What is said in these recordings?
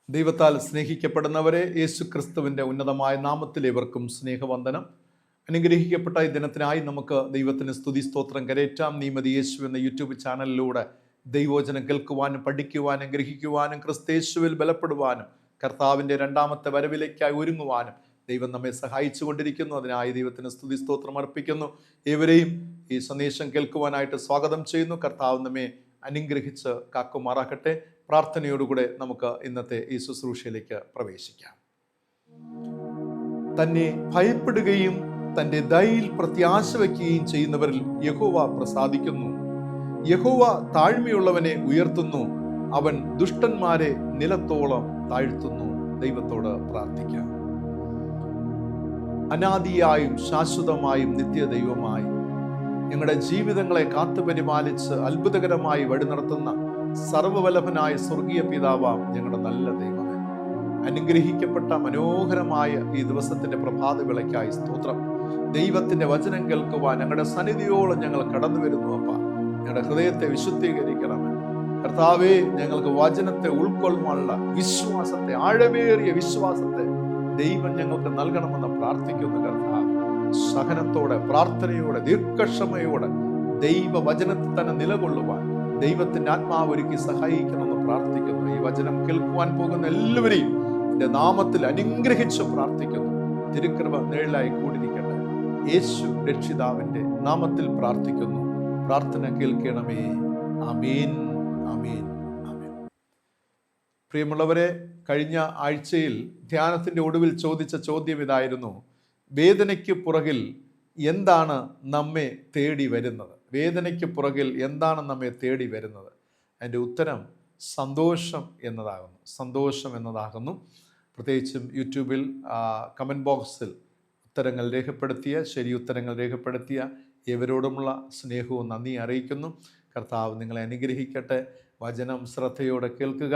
ദൈവത്താൽ സ്നേഹിക്കപ്പെടുന്നവരെ, യേശു ക്രിസ്തുവിൻ്റെ ഉന്നതമായ നാമത്തിൽ ഇവർക്കും സ്നേഹവന്ദനം. അനുഗ്രഹിക്കപ്പെട്ട ഈ ദിനത്തിനായി നമുക്ക് ദൈവത്തിന് സ്തുതി സ്തോത്രം കരേറ്റാം. നീമതി യേശു എന്ന യൂട്യൂബ് ചാനലിലൂടെ ദൈവവചനം കേൾക്കുവാനും പഠിക്കുവാനും ഗ്രഹിക്കുവാനും ക്രിസ്തേശുവിൽ ബലപ്പെടുവാനും കർത്താവിൻ്റെ രണ്ടാമത്തെ വരവിലേക്കായി ഒരുങ്ങുവാനും ദൈവം നമ്മെ സഹായിച്ചു കൊണ്ടിരിക്കുന്നു. അതിനായി ദൈവത്തിന് സ്തുതി സ്തോത്രം അർപ്പിക്കുന്നു. ഏവരെയും ഈ സന്ദേശം കേൾക്കുവാനായിട്ട് സ്വാഗതം ചെയ്യുന്നു. കർത്താവ് നമ്മെ അനുഗ്രഹിച്ച് കാക്കുമാറാക്കട്ടെ. പ്രാർത്ഥനയോടുകൂടെ നമുക്ക് ഇന്നത്തെ ഈ ശുശ്രൂഷയിലേക്ക് പ്രവേശിക്കാം. തന്നെ ഭയപ്പെടുകയും തൻ്റെ ദയയിൽ പ്രത്യാശ വയ്ക്കുകയും ചെയ്യുന്നവരിൽ യഹോവ പ്രസാദിക്കുന്നു. യഹോവ താഴ്മയുള്ളവനെ ഉയർത്തുന്നു, അവൻ ദുഷ്ടന്മാരെ നിലത്തോളം താഴ്ത്തുന്നു. ദൈവത്തോട് പ്രാർത്ഥിക്കാം. അനാദിയായും ശാശ്വതമായും നിത്യദൈവമായി ഞങ്ങളുടെ ജീവിതങ്ങളെ കാത്തുപരിപാലിച്ച് അത്ഭുതകരമായി വഴി നടത്തുന്ന സർവ്വവല്ലഭനായ സ്വർഗീയ പിതാവാം ഞങ്ങളുടെ നല്ല ദൈവമേ, അനുഗ്രഹിക്കപ്പെട്ട മനോഹരമായ ഈ ദിവസത്തിന്റെ പ്രഭാത വിളയ്ക്കായി സ്തോത്രം. ദൈവത്തിന്റെ വചനം കേൾക്കുവാൻ ഞങ്ങളുടെ സന്നിധിയോളം ഞങ്ങൾ കടന്നു വരുന്നു. അപ്പ ഞങ്ങളുടെ ഹൃദയത്തെ വിശുദ്ധീകരിക്കണമേ കർത്താവേ. ഞങ്ങൾക്ക് വചനത്തെ ഉൾക്കൊള്ളുവാനുള്ള വിശ്വാസത്തെ, ആഴമേറിയ വിശ്വാസത്തെ ദൈവം ഞങ്ങൾക്ക് നൽകണമെന്ന് പ്രാർത്ഥിക്കുന്നു. കർത്താവ് സഹനത്തോടെ, പ്രാർത്ഥനയോടെ, ദീർഘക്ഷമയോടെ ദൈവവചനത്തിൽ തന്നെ നിലകൊള്ളുവാൻ ദൈവത്തിന്റെ ആത്മാവ് ഒരുക്കി സഹായിക്കണമെന്ന് പ്രാർത്ഥിക്കുന്നു. ഈ വചനം കേൾക്കുവാൻ പോകുന്ന എല്ലാവരെയും എന്റെ നാമത്തിൽ അനുഗ്രഹിച്ച് പ്രാർത്ഥിക്കുന്നു. തിരുകൃപ നിഴലായി കൂടിയിരിക്കട്ടെ. യേശു രക്ഷിതാവിന്റെ നാമത്തിൽ പ്രാർത്ഥിക്കുന്നു. പ്രാർത്ഥന കേൾക്കണമേ. ആമേൻ, ആമേൻ, ആമേൻ. പ്രിയമുള്ളവരെ, കഴിഞ്ഞ ആഴ്ചയിൽ ധ്യാനത്തിന്റെ ഒടുവിൽ ചോദിച്ച ചോദ്യം ഇതായിരുന്നു: വേദനയ്ക്ക് പുറകിൽ എന്താണ് നമ്മെ തേടി വരുന്നത്? വേദനയ്ക്ക് പുറകിൽ എന്താണ് നമ്മെ തേടി വരുന്നത്? അതിൻ്റെ ഉത്തരം സന്തോഷം എന്നതാകുന്നു. സന്തോഷം എന്നതാകുന്നു. പ്രത്യേകിച്ചും യൂട്യൂബിൽ കമൻറ്റ് ബോക്സിൽ ഉത്തരങ്ങൾ രേഖപ്പെടുത്തിയ, ശരി ഉത്തരങ്ങൾ രേഖപ്പെടുത്തിയ ഏവരോടുമുള്ള സ്നേഹവും നന്ദി അറിയിക്കുന്നു. കർത്താവ് നിങ്ങളെ അനുഗ്രഹിക്കട്ടെ. വചനം ശ്രദ്ധയോടെ കേൾക്കുക,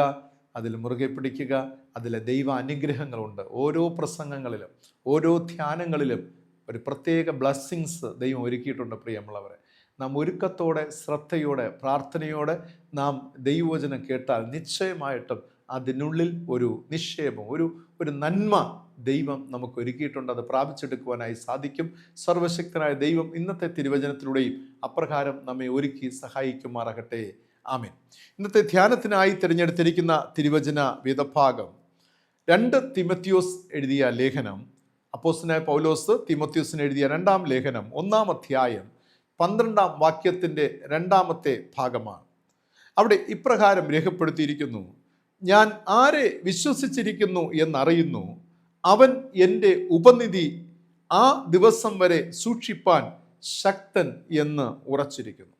അതിൽ മുറുകെ പിടിക്കുക. അതിലെ ദൈവ അനുഗ്രഹങ്ങളുണ്ട്. ഓരോ പ്രസംഗങ്ങളിലും ഓരോ ധ്യാനങ്ങളിലും ഒരു പ്രത്യേക ബ്ലെസ്സിങ്സ് ദൈവം ഒരുക്കിയിട്ടുണ്ട്. പ്രിയമുള്ളവരെ, നാം ഒരുക്കത്തോടെ, ശ്രദ്ധയോടെ, പ്രാർത്ഥനയോടെ നാം ദൈവവചനം കേട്ടാൽ നിശ്ചയമായിട്ടും അതിനുള്ളിൽ ഒരു നിക്ഷേപം, ഒരു നന്മ ദൈവം നമുക്ക് ഒരുക്കിയിട്ടുണ്ട്. അത് പ്രാപിച്ചെടുക്കുവാനായി സാധിക്കും. സർവശക്തനായ ദൈവം ഇന്നത്തെ തിരുവചനത്തിലൂടെയും അപ്രകാരം നമ്മെ ഒരുക്കി സഹായിക്കുമാറാകട്ടെ. ആമേൻ. ഇന്നത്തെ ധ്യാനത്തിനായി തിരഞ്ഞെടുത്തിരിക്കുന്ന തിരുവചന വേദഭാഗം 2 തിമോത്തിയോസ് എഴുതിയ ലേഖനം, അപ്പോസ്തലനായ പൗലോസ് തിമോത്തിയോസിന് എഴുതിയ 2-ാം ലേഖനം 1-ാം അധ്യായം 12-ാം വാക്യത്തിൻ്റെ 2-ാമത്തെ ഭാഗമാണ്. അവിടെ ഇപ്രകാരം രേഖപ്പെടുത്തിയിരിക്കുന്നു: ഞാൻ ആരെ വിശ്വസിച്ചിരിക്കുന്നു എന്നറിയുന്നു, അവൻ എൻ്റെ ഉപനിധി ആ ദിവസം വരെ സൂക്ഷിപ്പാൻ ശക്തൻ എന്ന് ഉറച്ചിരിക്കുന്നു.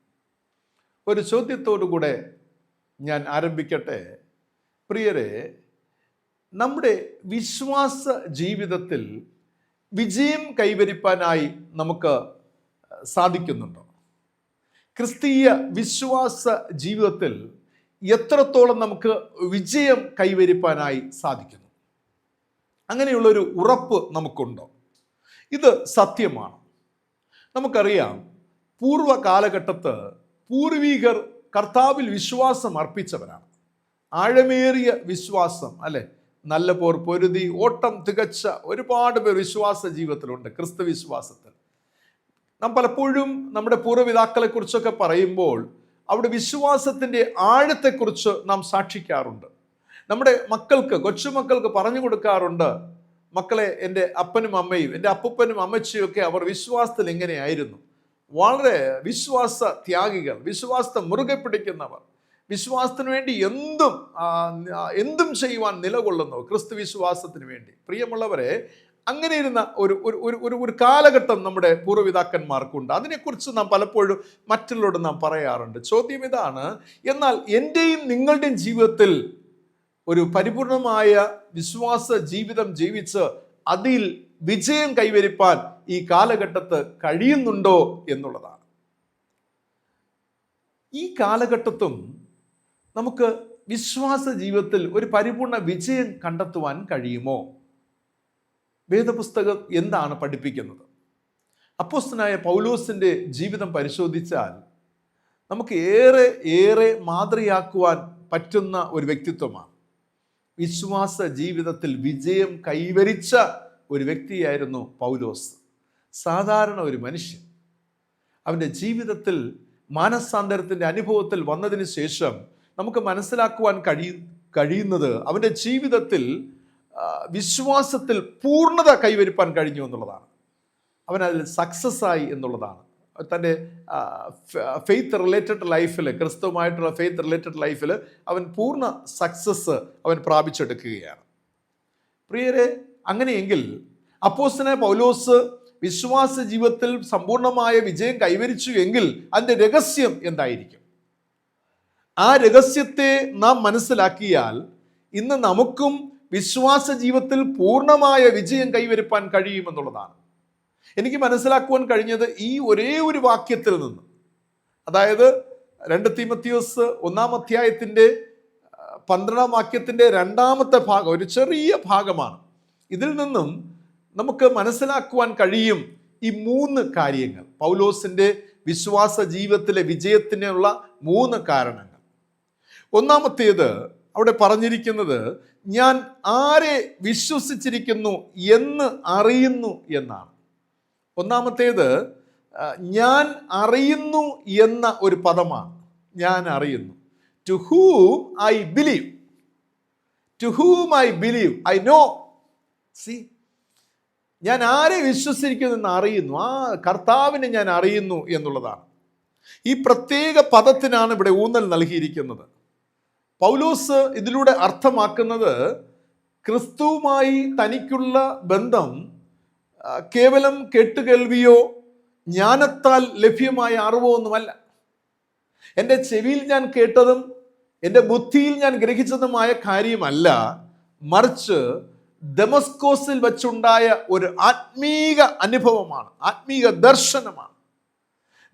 ഒരു ചോദ്യത്തോടുകൂടെ ഞാൻ ആരംഭിക്കട്ടെ. പ്രിയരെ, നമ്മുടെ വിശ്വാസ ജീവിതത്തിൽ വിജയം കൈവരിപ്പാനായി നമുക്ക് സാധിക്കുന്നുണ്ടോ? ക്രിസ്തീയ വിശ്വാസ ജീവിതത്തിൽ എത്രത്തോളം നമുക്ക് വിജയം കൈവരിപ്പാനായി സാധിക്കുന്നു? അങ്ങനെയുള്ളൊരു ഉറപ്പ് നമുക്കുണ്ടോ? ഇത് സത്യമാണ്. നമുക്കറിയാം, പൂർവ്വ കാലഘട്ടത്ത് പൂർവികർ കർത്താവിൽ വിശ്വാസം അർപ്പിച്ചവരാണ്. ആഴമേറിയ വിശ്വാസം, അല്ലെ? നല്ല പോർ പൊരുതി ഓട്ടം തികച്ച ഒരുപാട് പേർ വിശ്വാസ ജീവിതത്തിലുണ്ട്. ക്രിസ്തു വിശ്വാസത്തിൽ നാം പലപ്പോഴും നമ്മുടെ പൂർവ്വപിതാക്കളെ കുറിച്ചൊക്കെ പറയുമ്പോൾ അവിടെ വിശ്വാസത്തിൻ്റെ ആഴത്തെക്കുറിച്ച് നാം സാക്ഷിക്കാറുണ്ട്. നമ്മുടെ മക്കൾക്ക്, കൊച്ചുമക്കൾക്ക് പറഞ്ഞു കൊടുക്കാറുണ്ട്: മക്കളെ, എൻ്റെ അപ്പനും അമ്മയും എൻ്റെ അപ്പൂപ്പനും അമ്മച്ചിയും ഒക്കെ അവർ വിശ്വാസത്തിൽ എങ്ങനെയായിരുന്നു? വളരെ വിശ്വാസ ത്യാഗികൾ, വിശ്വാസത്തെ മുറുകെ പിടിക്കുന്നവർ, വിശ്വാസത്തിന് വേണ്ടി എന്തും ചെയ്യുവാൻ നിലകൊള്ളുന്നു, ക്രിസ്തു വിശ്വാസത്തിന് വേണ്ടി. പ്രിയമുള്ളവരെ, അങ്ങനെ ഇരുന്ന ഒരു കാലഘട്ടം നമ്മുടെ പൂർവ്വപിതാക്കന്മാർക്കുണ്ട്. അതിനെക്കുറിച്ച് നാം പലപ്പോഴും മറ്റുള്ളവരോട് നാം പറയാറുണ്ട്. ചോദ്യം ഇതാണ്: എന്നാൽ എൻ്റെയും നിങ്ങളുടെയും ജീവിതത്തിൽ ഒരു പരിപൂർണമായ വിശ്വാസ ജീവിതം ജീവിച്ച് അതിൽ വിജയം കൈവരിപ്പാൻ ഈ കാലഘട്ടത്ത് കഴിയുന്നുണ്ടോ എന്നുള്ളതാണ്. ഈ കാലഘട്ടത്തും നമുക്ക് വിശ്വാസ ജീവിതത്തിൽ ഒരു പരിപൂർണ വിജയം കണ്ടെത്തുവാൻ കഴിയുമോ? വേദപുസ്തകം എന്താണ് പഠിപ്പിക്കുന്നത്? അപ്പോസ്തലനായ പൗലോസിൻ്റെ ജീവിതം പരിശോധിച്ചാൽ നമുക്ക് ഏറെ മാതൃകയാക്കുവാൻ പറ്റുന്ന ഒരു വ്യക്തിത്വമാണ്. വിശ്വാസ ജീവിതത്തിൽ വിജയം കൈവരിച്ച ഒരു വ്യക്തിയായിരുന്നു പൗലോസ്. സാധാരണ ഒരു മനുഷ്യൻ. അവൻ്റെ ജീവിതത്തിൽ മാനസാന്തരത്തിൻ്റെ അനുഭവത്തിൽ വന്നതിന് ശേഷം നമുക്ക് മനസ്സിലാക്കുവാൻ കഴിയുന്നത് അവൻ്റെ ജീവിതത്തിൽ വിശ്വാസത്തിൽ പൂർണ്ണത കൈവരിപ്പാൻ കഴിഞ്ഞു എന്നുള്ളതാണ്. അവൻ അതിൽ സക്സസ് ആയി എന്നുള്ളതാണ്. തൻ്റെ ഫെയ്ത്ത് റിലേറ്റഡ് ലൈഫിൽ, ക്രിസ്തുവുമായിട്ടുള്ള ഫെയ്ത്ത് റിലേറ്റഡ് ലൈഫിൽ അവൻ പൂർണ്ണ സക്സസ് അവൻ പ്രാപിച്ചെടുക്കുകയാണ്. പ്രിയരെ, അങ്ങനെയെങ്കിൽ അപ്പോസ്തലനായ പൗലോസ് വിശ്വാസ ജീവിതത്തിൽ സമ്പൂർണമായ വിജയം കൈവരിച്ചു എങ്കിൽ അതിൻ്റെ രഹസ്യം എന്തായിരിക്കും? ആ രഹസ്യത്തെ നാം മനസ്സിലാക്കിയാൽ ഇന്ന് നമുക്കും വിശ്വാസ ജീവിതത്തിൽ പൂർണ്ണമായ വിജയം കൈവരിപ്പാൻ കഴിയുമെന്നുള്ളതാണ്. എനിക്ക് മനസ്സിലാക്കുവാൻ കഴിഞ്ഞത് ഈ ഒരേ ഒരു വാക്യത്തിൽ നിന്ന്. അതായത് 2 തീമോഥെയോസ് 1 അധ്യായത്തിൻ്റെ 12 വാക്യത്തിൻ്റെ 2ാമത്തെ ഭാഗം, ഒരു ചെറിയ ഭാഗമാണ്. ഇതിൽ നിന്നും നമുക്ക് മനസ്സിലാക്കുവാൻ കഴിയും ഈ 3 കാര്യങ്ങൾ, പൗലോസിൻ്റെ വിശ്വാസ ജീവിതത്തിലെ വിജയത്തിനുള്ള 3 കാരണങ്ങൾ. ഒന്നാമത്തേത് അവിടെ പറഞ്ഞിരിക്കുന്നത്, ഞാൻ ആരെ വിശ്വസിച്ചിരിക്കുന്നു എന്ന് അറിയുന്നു എന്നാണ്. ഒന്നാമത്തേത് ഞാൻ അറിയുന്നു എന്ന ഒരു പദമാണ്. ഞാൻ അറിയുന്നു. To whom I believe, to whom I believe, I know. See, ഞാൻ ആരെ വിശ്വസിക്കുന്നു എന്ന് അറിയുന്നു, ആ കർത്താവിനെ ഞാൻ അറിയുന്നു എന്നുള്ളതാണ്. ഈ പ്രത്യേക പദത്തിനാണ് ഇവിടെ ഊന്നൽ നൽകിയിരിക്കുന്നത്. പൗലോസ് ഇതിലൂടെ അർത്ഥമാക്കുന്നത് ക്രിസ്തുവുമായി തനിക്കുള്ള ബന്ധം കേവലം കേട്ടുകേൾവിയോ ജ്ഞാനത്താൽ ലഭ്യമായ അറിവോ ഒന്നുമല്ല. എൻ്റെ ചെവിയിൽ ഞാൻ കേട്ടതും എൻ്റെ ബുദ്ധിയിൽ ഞാൻ ഗ്രഹിച്ചതുമായ കാര്യമല്ല, മറിച്ച് ദമസ്കോസിൽ വെച്ചുണ്ടായ ഒരു ആത്മീക അനുഭവമാണ്, ആത്മീക ദർശനമാണ്.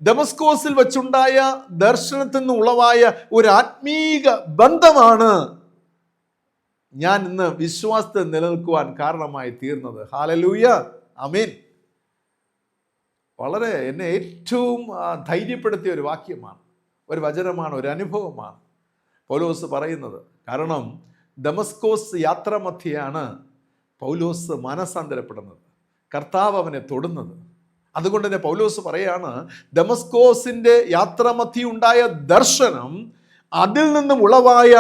ദമസ്കോസിൽ വെച്ചുണ്ടായ ദർശനത്തിൽ നിന്ന് ഉളവായ ഒരു ആത്മീക ബന്ധമാണ് ഞാൻ ഇന്ന് വിശ്വാസത്തിൽ നിലനിൽക്കുവാൻ കാരണമായി തീർന്നത്. ഹല്ലേലൂയ, ആമേൻ. വളരെ എന്നെ ഏറ്റവും ധൈര്യപ്പെടുത്തിയ ഒരു വാക്യമാണ്, ഒരു വചനമാണ്, ഒരു അനുഭവമാണ് പൗലോസ് പറയുന്നത്. കാരണം ദമസ്കോസ് യാത്രാമധ്യയാണ് പൗലോസ് മാനസാന്തരപ്പെടുന്നത്, കർത്താവ് അവനെ തൊടുന്നത്. അതുകൊണ്ട് തന്നെ പൗലോസ് പറയാണ്, ദമസ്കോസിൻ്റെ യാത്രാമധ്യ ഉണ്ടായ ദർശനം, അതിൽ നിന്നും ഉളവായ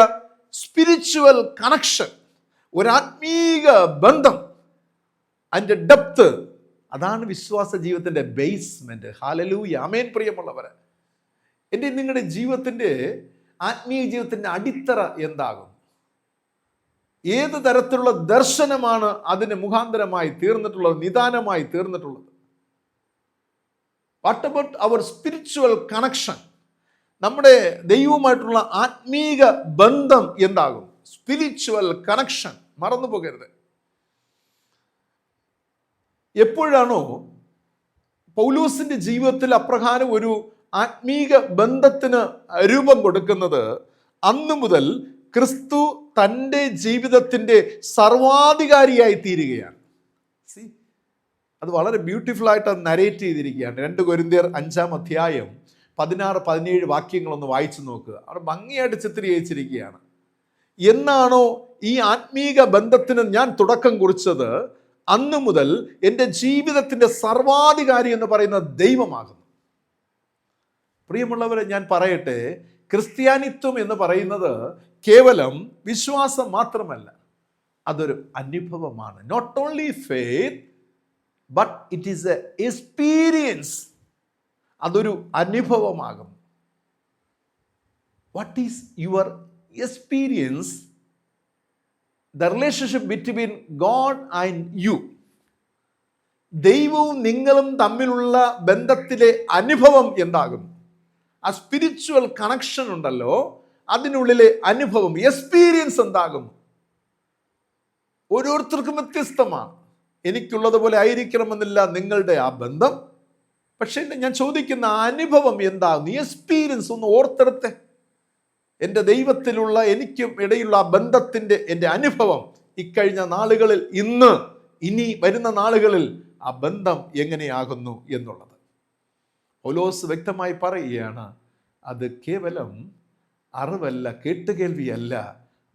സ്പിരിച്വൽ കണക്ഷൻ, ഒരാത്മീക ബന്ധം, അതിൻ്റെ ഡെപ്ത്, അതാണ് വിശ്വാസ ജീവിതത്തിൻ്റെ ബേസ്മെന്റ്. ഹല്ലേലൂയ, ആമേൻ. പ്രിയമുള്ളവരെ, എൻ്റെ നിങ്ങളുടെ ജീവിതത്തിൻ്റെ ആത്മീയ ജീവിതത്തിൻ്റെ അടിത്തറ എന്താകും? ഏത് തരത്തിലുള്ള ദർശനമാണ് അതിന് മുഖാന്തരമായി തീർന്നിട്ടുള്ളത്, നിദാനമായി തീർന്നിട്ടുള്ളത്? What about our spiritual connection? നമ്മുടെ ദൈവവുമായിട്ടുള്ള ആത്മീക ബന്ധം എന്താകും? സ്പിരിച്വൽ കണക്ഷൻ മറന്നു പോകരുത്. എപ്പോഴാണോ പൗലോസിന്റെ ജീവിതത്തിൽ അപ്രകാരം ഒരു ആത്മീക ബന്ധത്തിന് രൂപം കൊടുക്കുന്നത്, അന്നു മുതൽ ക്രിസ്തു തൻ്റെ ജീവിതത്തിൻ്റെ സർവാധികാരിയായി തീരുകയാണ്. അത് വളരെ ബ്യൂട്ടിഫുൾ ആയിട്ട് അത് നരേറ്റ് ചെയ്തിരിക്കുകയാണ്. 2 കൊരിന്ത്യർ 5 അധ്യായം 16-17 വാക്യങ്ങളൊന്ന് വായിച്ചു നോക്കുക. അവിടെ ഭംഗിയായിട്ട് ചിത്രീകരിച്ചിരിക്കുകയാണ്. എന്നാണോ ഈ ആത്മീക ബന്ധത്തിന് ഞാൻ തുടക്കം കുറിച്ചത്, അന്നു മുതൽ എൻ്റെ ജീവിതത്തിൻ്റെ സർവാധികാരി എന്ന് പറയുന്ന ദൈവമാകുന്നു. പ്രിയമുള്ളവരെ, ഞാൻ പറയട്ടെ, ക്രിസ്ത്യാനിത്വം എന്ന് പറയുന്നത് കേവലം വിശ്വാസം മാത്രമല്ല, അതൊരു അനുഭവമാണ്. Not only faith, but it is a experience. അതൊരു അനുഭവമാകും. What is your experience? The relationship between God and you. ദൈവവും നിങ്ങളും തമ്മിലുള്ള ബന്ധത്തിലെ അനുഭവം എന്താകും? ആ സ്പിരിച്വൽ കണക്ഷൻ ഉണ്ടല്ലോ, അതിനുള്ളിലെ അനുഭവം, എക്സ്പീരിയൻസ് എന്താകും? ഓരോരുത്തർക്കും വ്യത്യസ്തമാണ്. എനിക്കുള്ളതുപോലെ ആയിരിക്കണമെന്നില്ല നിങ്ങളുടെ ആ ബന്ധം. പക്ഷേ ഞാൻ ചോദിക്കുന്ന അനുഭവം എന്താകും? എക്സ്പീരിയൻസ് ഒന്ന് ഓർത്തെടുത്തെ. എൻ്റെ ദൈവത്തിലുള്ള എനിക്കും ഇടയിലുള്ള ആ ബന്ധത്തിൻ്റെ എൻ്റെ അനുഭവം ഇക്കഴിഞ്ഞ നാളുകളിൽ, ഇനി വരുന്ന നാളുകളിൽ ആ ബന്ധം എങ്ങനെയാകുന്നു എന്നുള്ളത് പൗലോസ് വ്യക്തമായി പറയുകയാണ്. അത് കേവലം അറിവല്ല, കേട്ടുകേൾവിയല്ല,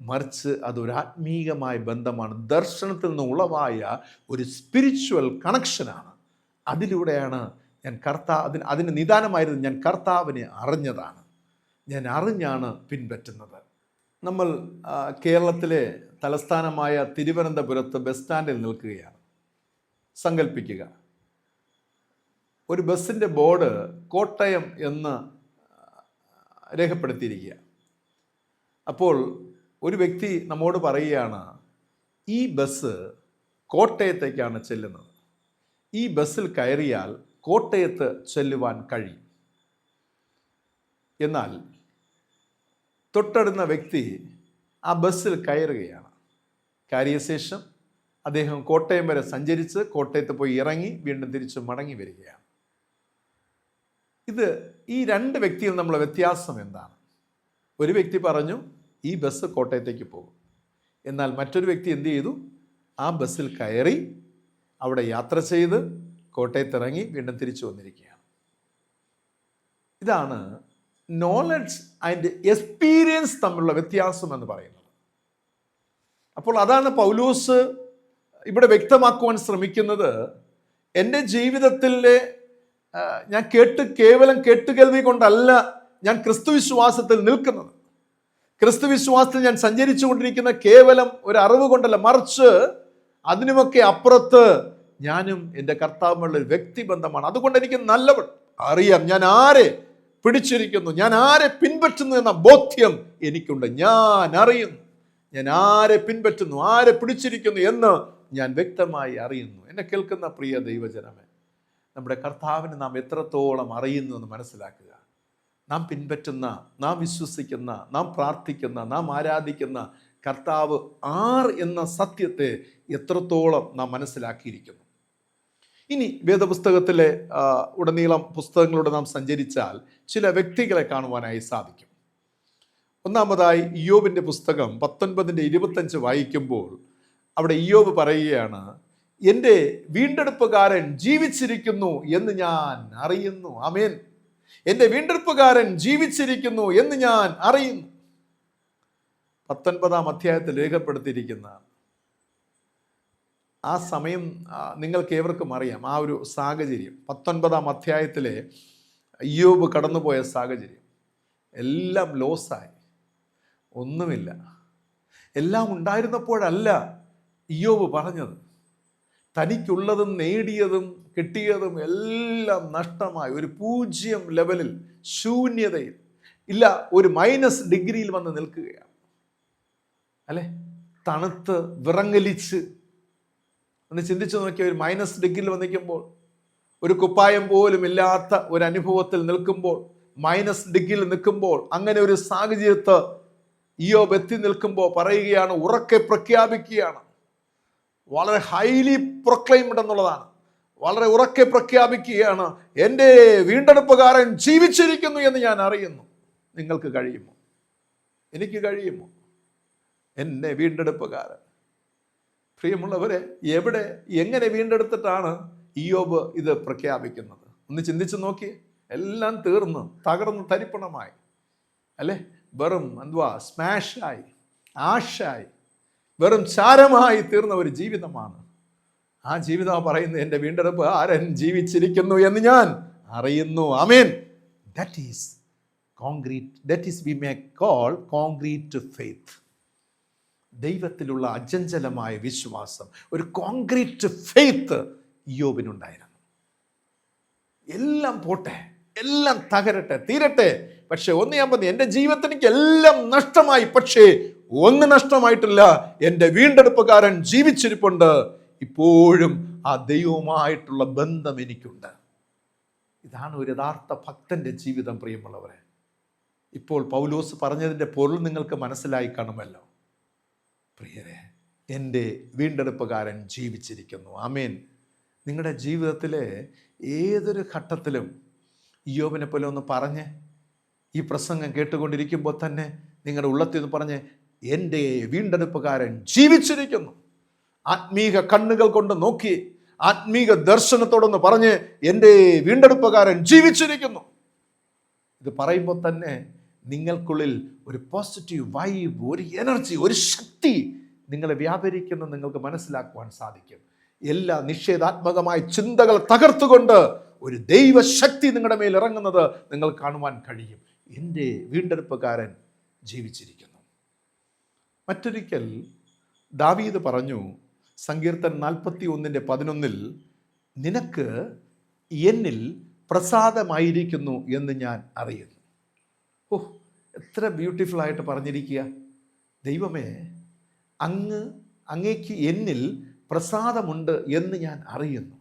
മറിച്ച് അതൊരു ആത്മീകമായ ബന്ധമാണ്. ദർശനത്തിൽ നിന്ന് ഉളവായ ഒരു സ്പിരിച്വൽ കണക്ഷനാണ്. അതിലൂടെയാണ് ഞാൻ അതിന് നിദാനമായിരുന്നു ഞാൻ കർത്താവിനെ അറിഞ്ഞതാണ്. ഞാൻ അറിഞ്ഞാണ് പിൻപറ്റുന്നത്. നമ്മൾ കേരളത്തിലെ തലസ്ഥാനമായ തിരുവനന്തപുരത്ത് ബസ് സ്റ്റാൻഡിൽ നിൽക്കുകയാണ്. സങ്കല്പിക്കുക, ഒരു ബസ്സിൻ്റെ ബോർഡ് കോട്ടയം എന്ന് രേഖപ്പെടുത്തിയിരിക്കുക. അപ്പോൾ ഒരു വ്യക്തി നമ്മോട് പറയുകയാണ്, ഈ ബസ് കോട്ടയത്തേക്കാണ് ചെല്ലുന്നത്, ഈ ബസ്സിൽ കയറിയാൽ കോട്ടയത്ത് ചെല്ലുവാൻ കഴിയും. എന്നാൽ തൊട്ടടുത്ത വ്യക്തി ആ ബസ്സിൽ കയറുകയാണ്. കയറിയ ശേഷം അദ്ദേഹം കോട്ടയം വരെ സഞ്ചരിച്ച് കോട്ടയത്ത് പോയി ഇറങ്ങി വീണ്ടും തിരിച്ച് മടങ്ങി വരികയാണ്. ഈ രണ്ട് വ്യക്തിയിൽ നമ്മളെ വ്യത്യാസം എന്താണ്? ഒരു വ്യക്തി പറഞ്ഞു ഈ ബസ് കോട്ടയത്തേക്ക് പോകും. എന്നാൽ മറ്റൊരു വ്യക്തി എന്ത് ചെയ്തു? ആ ബസ്സിൽ കയറി അവിടെ യാത്ര ചെയ്ത് കോട്ടയത്ത് ഇറങ്ങി വീണ്ടും തിരിച്ചു വന്നിരിക്കുകയാണ്. ഇതാണ് നോളജ് ആൻഡ് എക്സ്പീരിയൻസ് തമ്മിലുള്ള വ്യത്യാസം എന്ന് പറയുന്നത്. അപ്പോൾ അതാണ് പൗലോസ് ഇവിടെ വ്യക്തമാക്കുവാൻ ശ്രമിക്കുന്നത്. എൻ്റെ ജീവിതത്തിലെ ഞാൻ കേവലം കേട്ടുകേൾവി കൊണ്ടല്ല ഞാൻ ക്രിസ്തുവിശ്വാസത്തിൽ നിൽക്കുന്നത്. ക്രിസ്തുവിശ്വാസത്തിൽ ഞാൻ സഞ്ചരിച്ചു കൊണ്ടിരിക്കുന്ന കേവലം ഒരു അറിവ് കൊണ്ടല്ല, മറിച്ച് അതിനുമൊക്കെ അപ്പുറത്ത് ഞാനും എൻ്റെ കർത്താവുമുള്ള ഒരു വ്യക്തിബന്ധമാണ്. അതുകൊണ്ട് എനിക്ക് നല്ലവണ്ണം അറിയാം ഞാൻ ആരെ പിടിച്ചിരിക്കുന്നു, ഞാൻ ആരെ പിൻപറ്റുന്നു എന്ന ബോധ്യം എനിക്കുണ്ട്. ഞാൻ അറിയുന്നു ഞാൻ ആരെ പിൻപറ്റുന്നു, ആരെ പിടിച്ചിരിക്കുന്നു എന്ന് ഞാൻ വ്യക്തമായി അറിയുന്നു. എന്നെ കേൾക്കുന്ന പ്രിയ ദൈവജനമേ, നമ്മുടെ കർത്താവിനെ നാം എത്രത്തോളം അറിയുന്നു എന്ന് മനസ്സിലാക്കുക. നാം പിൻപറ്റുന്ന, നാം വിശ്വസിക്കുന്ന, നാം പ്രാർത്ഥിക്കുന്ന, നാം ആരാധിക്കുന്ന കർത്താവ് എന്ന സത്യത്തെ എത്രത്തോളം നാം മനസ്സിലാക്കിയിരിക്കുന്നു. ഇനി വേദപുസ്തകത്തിലെ ഉടനീളം പുസ്തകങ്ങളിലൂടെ നാം സഞ്ചരിച്ചാൽ ചില വ്യക്തികളെ കാണുവാനായി സാധിക്കും. ഒന്നാമതായി ഇയ്യോബിൻ്റെ പുസ്തകം 19:25 വായിക്കുമ്പോൾ അവിടെ ഇയ്യോബ് പറയുകയാണ്, എൻ്റെ വീണ്ടെടുപ്പുകാരൻ ജീവിച്ചിരിക്കുന്നു എന്ന് ഞാൻ അറിയുന്നു. ആമേൻ. എൻ്റെ വീണ്ടെടുപ്പുകാരൻ ജീവിച്ചിരിക്കുന്നു എന്ന് ഞാൻ അറിയുന്നു. 19-ാം അധ്യായത്തിൽ രേഖപ്പെടുത്തിയിരിക്കുന്ന ആ സമയം നിങ്ങൾക്ക് ഏവർക്കും അറിയാം. ആ ഒരു സാഹചര്യം 19-ാം അധ്യായത്തിലെ ഇയ്യോബ് കടന്നുപോയ സാഹചര്യം. എല്ലാം ലോസായി, ഒന്നുമില്ല. എല്ലാം ഉണ്ടായിരുന്നപ്പോഴല്ല ഇയ്യോബ് പറഞ്ഞത്. തനിക്കുള്ളതും നേടിയതും കിട്ടിയതും എല്ലാം നഷ്ടമായി, ഒരു 0 ലെവലിൽ, ശൂന്യതയിൽ, ഇല്ല, ഒരു -ഡിഗ്രിയിൽ വന്ന് നിൽക്കുകയാണ്. അല്ലെ, തണുത്ത് വിറങ്ങലിച്ച് ഒന്ന് ചിന്തിച്ചു നോക്കിയ ഒരു -ഡിഗ്രിയിൽ വന്നിരിക്കുമ്പോൾ, ഒരു കുപ്പായം പോലും ഇല്ലാത്ത ഒരു അനുഭവത്തിൽ നിൽക്കുമ്പോൾ, -ഡിഗ്രിയിൽ നിൽക്കുമ്പോൾ, അങ്ങനെ ഒരു സാഹചര്യത്ത് ഇയ്യോബ് എത്തി നിൽക്കുമ്പോൾ പറയുകയാണ്, ഉറക്കെ പ്രഖ്യാപിക്കുകയാണ്. വളരെ ഹൈലി പ്രൊക്ലെയിംഡ് എന്നുള്ളതാണ്. വളരെ ഉറക്കെ പ്രഖ്യാപിക്കുകയാണ്, എൻ്റെ വീണ്ടെടുപ്പുകാരൻ ജീവിച്ചിരിക്കുന്നു എന്ന് ഞാൻ അറിയുന്നു. നിങ്ങൾക്ക് കഴിയുമോ? എനിക്ക് കഴിയുമോ? എൻ്റെ വീണ്ടെടുപ്പുകാരൻ. പ്രിയമുള്ളവരെ, എങ്ങനെ വീണ്ടെടുത്തിട്ടാണ് ഇയ്യോബ് ഇത് പ്രഖ്യാപിക്കുന്നത്? ഒന്ന് ചിന്തിച്ചു നോക്കി. എല്ലാം തീർന്ന് തകർന്ന് തരിപ്പണമായി, അല്ലെ, വെറും സ്മാഷായി, ആഷായി, വെറും ചാരമായി തീർന്ന ഒരു ജീവിതമാണ്. ആ ജീവിതം പറയുന്നത്, എൻ്റെ വീണ്ടെടുപ്പുകാരൻ ജീവിച്ചിരിക്കുന്നു എന്ന് ഞാൻ അറിയുന്നു. ആമേൻ. That is concrete. That is we may call concrete faith. ദൈവത്തിലുള്ള അചഞ്ചലമായ വിശ്വാസം, ഒരു കോൺക്രീറ്റ് ഫെയ്ത്ത് ഇയ്യോബിനുണ്ടായിരുന്നു. എല്ലാം പോട്ടെ, എല്ലാം തകരട്ടെ, തീരട്ടെ, പക്ഷെ ഒന്ന് ഞാൻ പറഞ്ഞു, എൻ്റെ ജീവിതത്തിൽ എനിക്ക് എല്ലാം നഷ്ടമായി, പക്ഷേ ഒന്ന് നഷ്ടമായിട്ടില്ല, എൻ്റെ വീണ്ടെടുപ്പുകാരൻ ജീവിച്ചിരിപ്പുണ്ട്. ഇപ്പോഴും ആ ദൈവവുമായിട്ടുള്ള ബന്ധം എനിക്കുണ്ട്. ഇതാണ് ഒരു യഥാർത്ഥ ഭക്തന്റെ ജീവിതം. പ്രിയമുള്ളവരെ, ഇപ്പോൾ പൗലോസ് പറഞ്ഞതിൻ്റെ പൊരുൾ നിങ്ങൾക്ക് മനസ്സിലായി കാണുമല്ലോ. പ്രിയരെ, എൻ്റെ വീണ്ടെടുപ്പുകാരൻ ജീവിച്ചിരിക്കുന്നു. ആമേൻ. നിങ്ങളുടെ ജീവിതത്തിലെ ഏതൊരു ഘട്ടത്തിലും ഇയ്യോബിനെ പോലെ ഒന്ന് പറഞ്ഞ്, ഈ പ്രസംഗം കേട്ടുകൊണ്ടിരിക്കുമ്പോൾ തന്നെ നിങ്ങളുടെ ഉള്ളത്തിൽ നിന്ന് പറഞ്ഞ്, എൻ്റെ വീണ്ടെടുപ്പുകാരൻ ജീവിച്ചിരിക്കുന്നു. ആത്മീക കണ്ണുകൾ കൊണ്ട് നോക്കി, ആത്മീക ദർശനത്തോടൊന്ന് പറഞ്ഞ്, എൻ്റെ വീണ്ടെടുപ്പുകാരൻ ജീവിച്ചിരിക്കുന്നു. ഇത് പറയുമ്പോൾ തന്നെ നിങ്ങൾക്കുള്ളിൽ ഒരു പോസിറ്റീവ് വൈബ്, ഒരു എനർജി, ഒരു ശക്തി നിങ്ങളെ വ്യാപരിക്കുന്ന നിങ്ങൾക്ക് മനസ്സിലാക്കുവാൻ സാധിക്കും. എല്ലാ നിഷേധാത്മകമായ ചിന്തകൾ തകർത്തുകൊണ്ട് ഒരു ദൈവശക്തി നിങ്ങളുടെ മേൽ ഇറങ്ങുന്നത് നിങ്ങൾ കാണുവാൻ കഴിയും. എൻ്റെ വീണ്ടെടുപ്പുകാരൻ ജീവിച്ചിരിക്കുന്നു. മറ്റൊരിക്കൽ ദാവീദ് പറഞ്ഞു, സങ്കീർത്തൻ 41:11, നിനക്ക് എന്നിൽ പ്രസാദമായിരിക്കുന്നു എന്ന് ഞാൻ അറിയുന്നു. എത്ര ബ്യൂട്ടിഫുൾ ആയിട്ട് പറഞ്ഞിരിക്കുക. ദൈവമേ, അങ്ങേക്ക് എന്നിൽ പ്രസാദമുണ്ട് എന്ന് ഞാൻ അറിയുന്നു.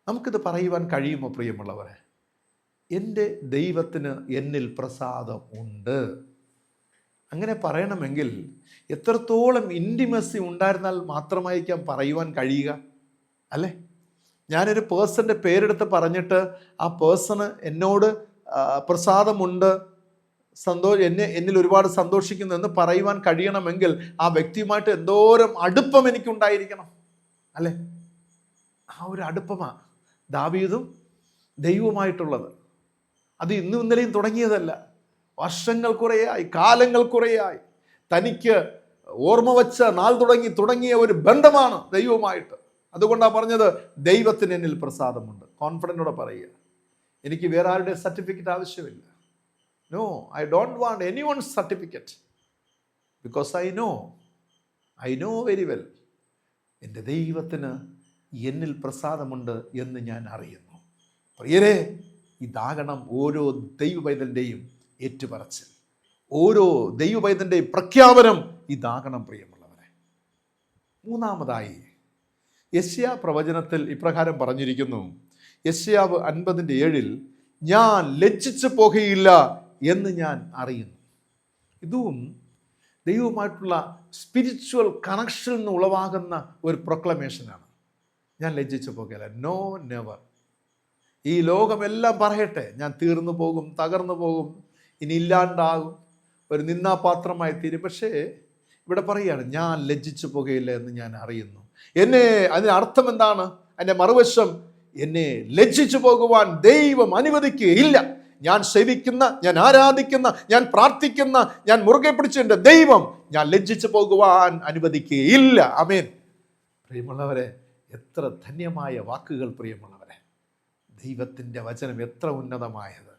നമുക്കിത് പറയുവാൻ കഴിയുമോ പ്രിയമുള്ളവരെ? എൻ്റെ ദൈവത്തിന് എന്നിൽ പ്രസാദം ഉണ്ട്. അങ്ങനെ പറയണമെങ്കിൽ എത്രത്തോളം ഇൻറ്റിമസി ഉണ്ടായിരുന്നാൽ മാത്രമായിരിക്കാം പറയുവാൻ കഴിയുക, അല്ലേ? ഞാനൊരു പേഴ്സൻ്റെ പേരെടുത്ത് പറഞ്ഞിട്ട് ആ പേഴ്സണ് എന്നോട് പ്രസാദമുണ്ട്, എന്നിൽ ഒരുപാട് സന്തോഷിക്കുന്നു എന്ന് പറയുവാൻ കഴിയണമെങ്കിൽ ആ വ്യക്തിയുമായിട്ട് എന്തോരം അടുപ്പം എനിക്കുണ്ടായിരിക്കണം, അല്ലേ? ആ ഒരു അടുപ്പമാണ് ദാവീദും ദൈവവുമായിട്ടുള്ളത്. അത് ഇന്നും ഇന്നലെയും തുടങ്ങിയതല്ല. വർഷങ്ങൾ കുറേയായി, കാലങ്ങൾ കുറേയായി തനിക്ക് ഓർമ്മ വച്ച നാൾ തുടങ്ങിയ ഒരു ബന്ധമാണ് ദൈവവുമായിട്ട്. അതുകൊണ്ടാണ് പറഞ്ഞത്, ദൈവത്തിന് എന്നിൽ പ്രസാദമുണ്ട്. കോൺഫിഡൻറ്റോടെ പറയുക. എനിക്ക് വേറെ ആരുടെ സർട്ടിഫിക്കറ്റ് ആവശ്യമില്ല. No, I don't want anyone's certificate, because I know very well എൻ്റെ ദൈവത്തിന് എന്നിൽ പ്രസാദമുണ്ട് എന്ന് ഞാൻ അറിയുന്നു. പ്രിയരെ, ഇതാകണം ഓരോ ദൈവപൈതലിൻ്റെയും ഏറ്റുപറച്ചിൽ, ഓരോ ദൈവപൈതലിൻ്റെയും പ്രഖ്യാപനം ഇതാകണം പ്രിയമുള്ളവരെ. മൂന്നാമതായി യെശയ്യാ പ്രവചനത്തിൽ ഇപ്രകാരം പറഞ്ഞിരിക്കുന്നു, യെശയ്യാവ് 50:7, ഞാൻ ലജ്ജിച്ചു പോകുകയില്ല എന്ന് ഞാൻ അറിയുന്നു. ഇതും ദൈവവുമായിട്ടുള്ള സ്പിരിച്വൽ കണക്ഷനിൽ നിന്ന് ഉളവാകുന്ന ഒരു പ്രൊക്ലമേഷനാണ്. ഞാൻ ലജ്ജിച്ചു പോകുകയില്ല. No, never. ഈ ലോകമെല്ലാം പറയട്ടെ, ഞാൻ തീർന്നു പോകും, തകർന്നു പോകും, ഇനി ഇല്ലാണ്ടാകും, ഒരു നിന്നാപാത്രമായി തീരും. പക്ഷേ ഇവിടെ പറയുകയാണ്, ഞാൻ ലജ്ജിച്ചു പോകുകയില്ല എന്ന് ഞാൻ അറിയുന്നു. അതിന് അർത്ഥം എന്താണ്? അതിൻ്റെ മറുവശം, എന്നെ ലജ്ജിച്ചു പോകുവാൻ ദൈവം അനുവദിക്കുകയില്ല. ഞാൻ സേവിക്കുന്ന, ഞാൻ ആരാധിക്കുന്ന, ഞാൻ പ്രാർത്ഥിക്കുന്ന, ഞാൻ മുറുകെ പിടിച്ച എൻ്റെ ദൈവം ഞാൻ ലജ്ജിച്ചു പോകുവാൻ അനുവദിക്കുകയില്ല. ആമേൻ. പ്രിയമുള്ളവരെ, എത്ര ധന്യമായ വാക്കുകൾ പ്രിയമുള്ളവരെ. ദൈവത്തിൻ്റെ വചനം എത്ര ഉന്നതമായത്.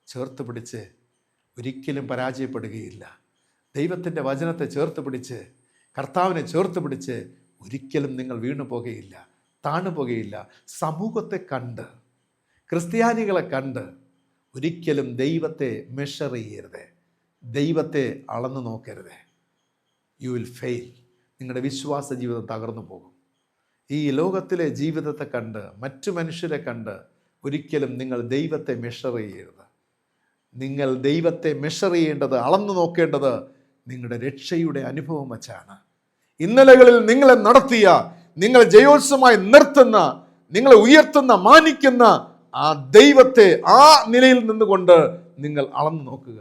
ചേർത്ത് പിടിച്ച് ഒരിക്കലും പരാജയപ്പെടുകയില്ല. ദൈവത്തിൻ്റെ വചനത്തെ ചേർത്ത് പിടിച്ച്, കർത്താവിനെ ചേർത്ത് പിടിച്ച് ഒരിക്കലും നിങ്ങൾ വീണു പോകുകയില്ല, താണു പോകുകയില്ല. സമൂഹത്തെ കണ്ട്, ക്രിസ്ത്യാനികളെ കണ്ട് ഒരിക്കലും ദൈവത്തെ മെഷർ ചെയ്യരുത്, ദൈവത്തെ അളന്നു നോക്കരുത്. You will fail. നിങ്ങളുടെ വിശ്വാസ ജീവിതം തകർന്നു പോകും. ഈ ലോകത്തിലെ ജീവിതത്തെ കണ്ട്, മറ്റു മനുഷ്യരെ കണ്ട് ഒരിക്കലും നിങ്ങൾ ദൈവത്തെ മെഷർ ചെയ്യരുത്. നിങ്ങൾ ദൈവത്തെ മെഷർ ചെയ്യേണ്ടത്, അളന്നു നോക്കേണ്ടത് നിങ്ങളുടെ രക്ഷയുടെ അനുഭവം വച്ചാണ്. ഇന്നലകളിൽ നിങ്ങളെ നടത്തിയ, നിങ്ങൾ ജയോത്സവമായി നിർത്തുന്ന, നിങ്ങളെ ഉയർത്തുന്ന, മാനിക്കുന്ന ആ ദൈവത്തെ ആ നിലയിൽ നിന്നുകൊണ്ട് നിങ്ങൾ അളന്നു നോക്കുക.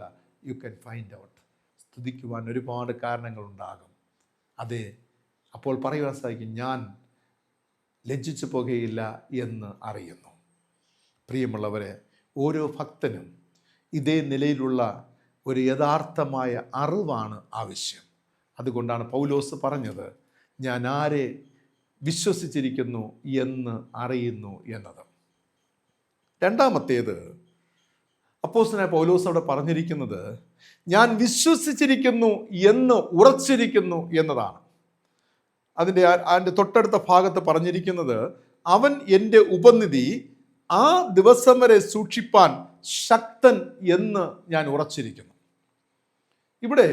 You can find out. സ്തുതിക്കുവാൻ ഒരുപാട് കാരണങ്ങളുണ്ടാകും. അതെ, അപ്പോൾ പറയുവാൻ സാധിക്കും, ഞാൻ ലജ്ജിച്ചു പോകുകയില്ല എന്ന് അറിയുന്നു. പ്രിയമുള്ളവരെ, ഓരോ ഭക്തനും ഇതേ നിലയിലുള്ള ഒരു യഥാർത്ഥമായ അറിവാണ് ആവശ്യം. അതുകൊണ്ടാണ് പൗലോസ് പറഞ്ഞത്, ഞാൻ ആരെ വിശ്വസിച്ചിരിക്കുന്നു എന്ന് അറിയുന്നു എന്നത്. രണ്ടാമത്തേത്, അപ്പോസ്തലനായ പൗലോസ് അവിടെ പറഞ്ഞിരിക്കുന്നത്, ഞാൻ വിശ്വസിച്ചിരിക്കുന്നു എന്ന് ഉറച്ചിരിക്കുന്നു എന്നതാണ്. അതിൻ്റെ തൊട്ടടുത്ത ഭാഗത്ത് പറഞ്ഞിരിക്കുന്നത്, അവൻ എൻ്റെ ഉപനിധി ആ ദിവസം വരെ സൂക്ഷിപ്പാൻ ശക്തൻ എന്ന് ഞാൻ ഉറച്ചിരിക്കുന്നു. ഇവിടെ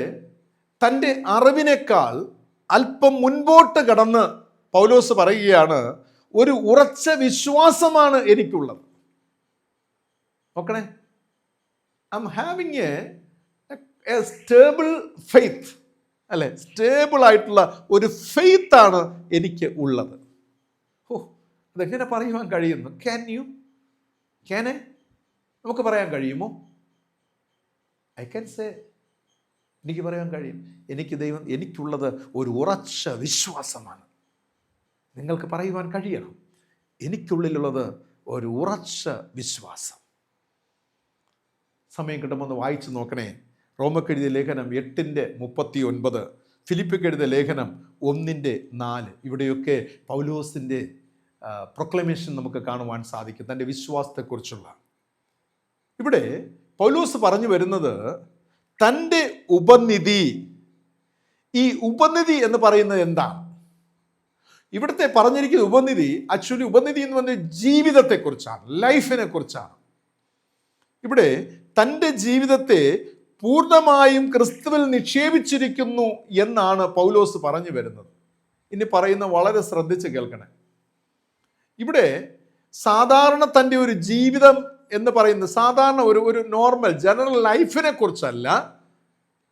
തൻ്റെ അറിവിനേക്കാൾ അല്പം മുൻപോട്ട് കടന്ന് പൗലോസ് പറയുകയാണ്, ഒരു ഉറച്ച വിശ്വാസമാണ് എനിക്കുള്ളത്. നോക്കണേ, I M having A stable faith, അല്ലെ? സ്റ്റേബിൾ ആയിട്ടുള്ള ഒരു ഫെയ്ത്താണ് എനിക്ക് ഉള്ളത്. അതെങ്ങനെ പറയുവാൻ കഴിയുന്നു? ക്യാനെ നമുക്ക് പറയാൻ കഴിയുമോ? ഐ ക്യാൻ സേ, എനിക്ക് പറയാൻ കഴിയും, എനിക്കുള്ളത് ഒരു ഉറച്ച വിശ്വാസമാണ്. നിങ്ങൾക്ക് പറയുവാൻ കഴിയണം, എനിക്കുള്ളിലുള്ളത് ഒരു ഉറച്ച വിശ്വാസം. സമയം കിട്ടുമ്പോൾ ഒന്ന് വായിച്ചു നോക്കണേ. റോമക്കെഴുതിയ ലേഖനം 8:39, ഫിലിപ്പിക്കെഴുതിയ ലേഖനം 1:4. ഇവിടെയൊക്കെ പൗലോസിൻ്റെ പ്രൊക്ലമേഷൻ നമുക്ക് കാണുവാൻ സാധിക്കും, തൻ്റെ വിശ്വാസത്തെക്കുറിച്ചുള്ള. ഇവിടെ പൗലോസ് പറഞ്ഞു വരുന്നത് തൻ്റെ ഉപനിധി. ഈ ഉപനിധി എന്ന് പറയുന്നത് എന്താണ്? ഇവിടുത്തെ പറഞ്ഞിരിക്കുന്ന ഉപനിധി ആക്ച്വലി ഉപനിധി എന്ന് പറഞ്ഞ ജീവിതത്തെക്കുറിച്ചാണ്, ലൈഫിനെ കുറിച്ചാണ്. ഇവിടെ തൻ്റെ ജീവിതത്തെ പൂർണ്ണമായും ക്രിസ്തുവിൽ നിക്ഷേപിച്ചിരിക്കുന്നു എന്നാണ് പൗലോസ് പറഞ്ഞു വരുന്നത്. ഇനി പറയുന്ന വളരെ ശ്രദ്ധിച്ച് കേൾക്കണേ. ഇവിടെ സാധാരണ തൻ്റെ ഒരു ജീവിതം എന്ന് പറയുന്നത് സാധാരണ ഒരു നോർമൽ ജനറൽ ലൈഫിനെ കുറിച്ചല്ല.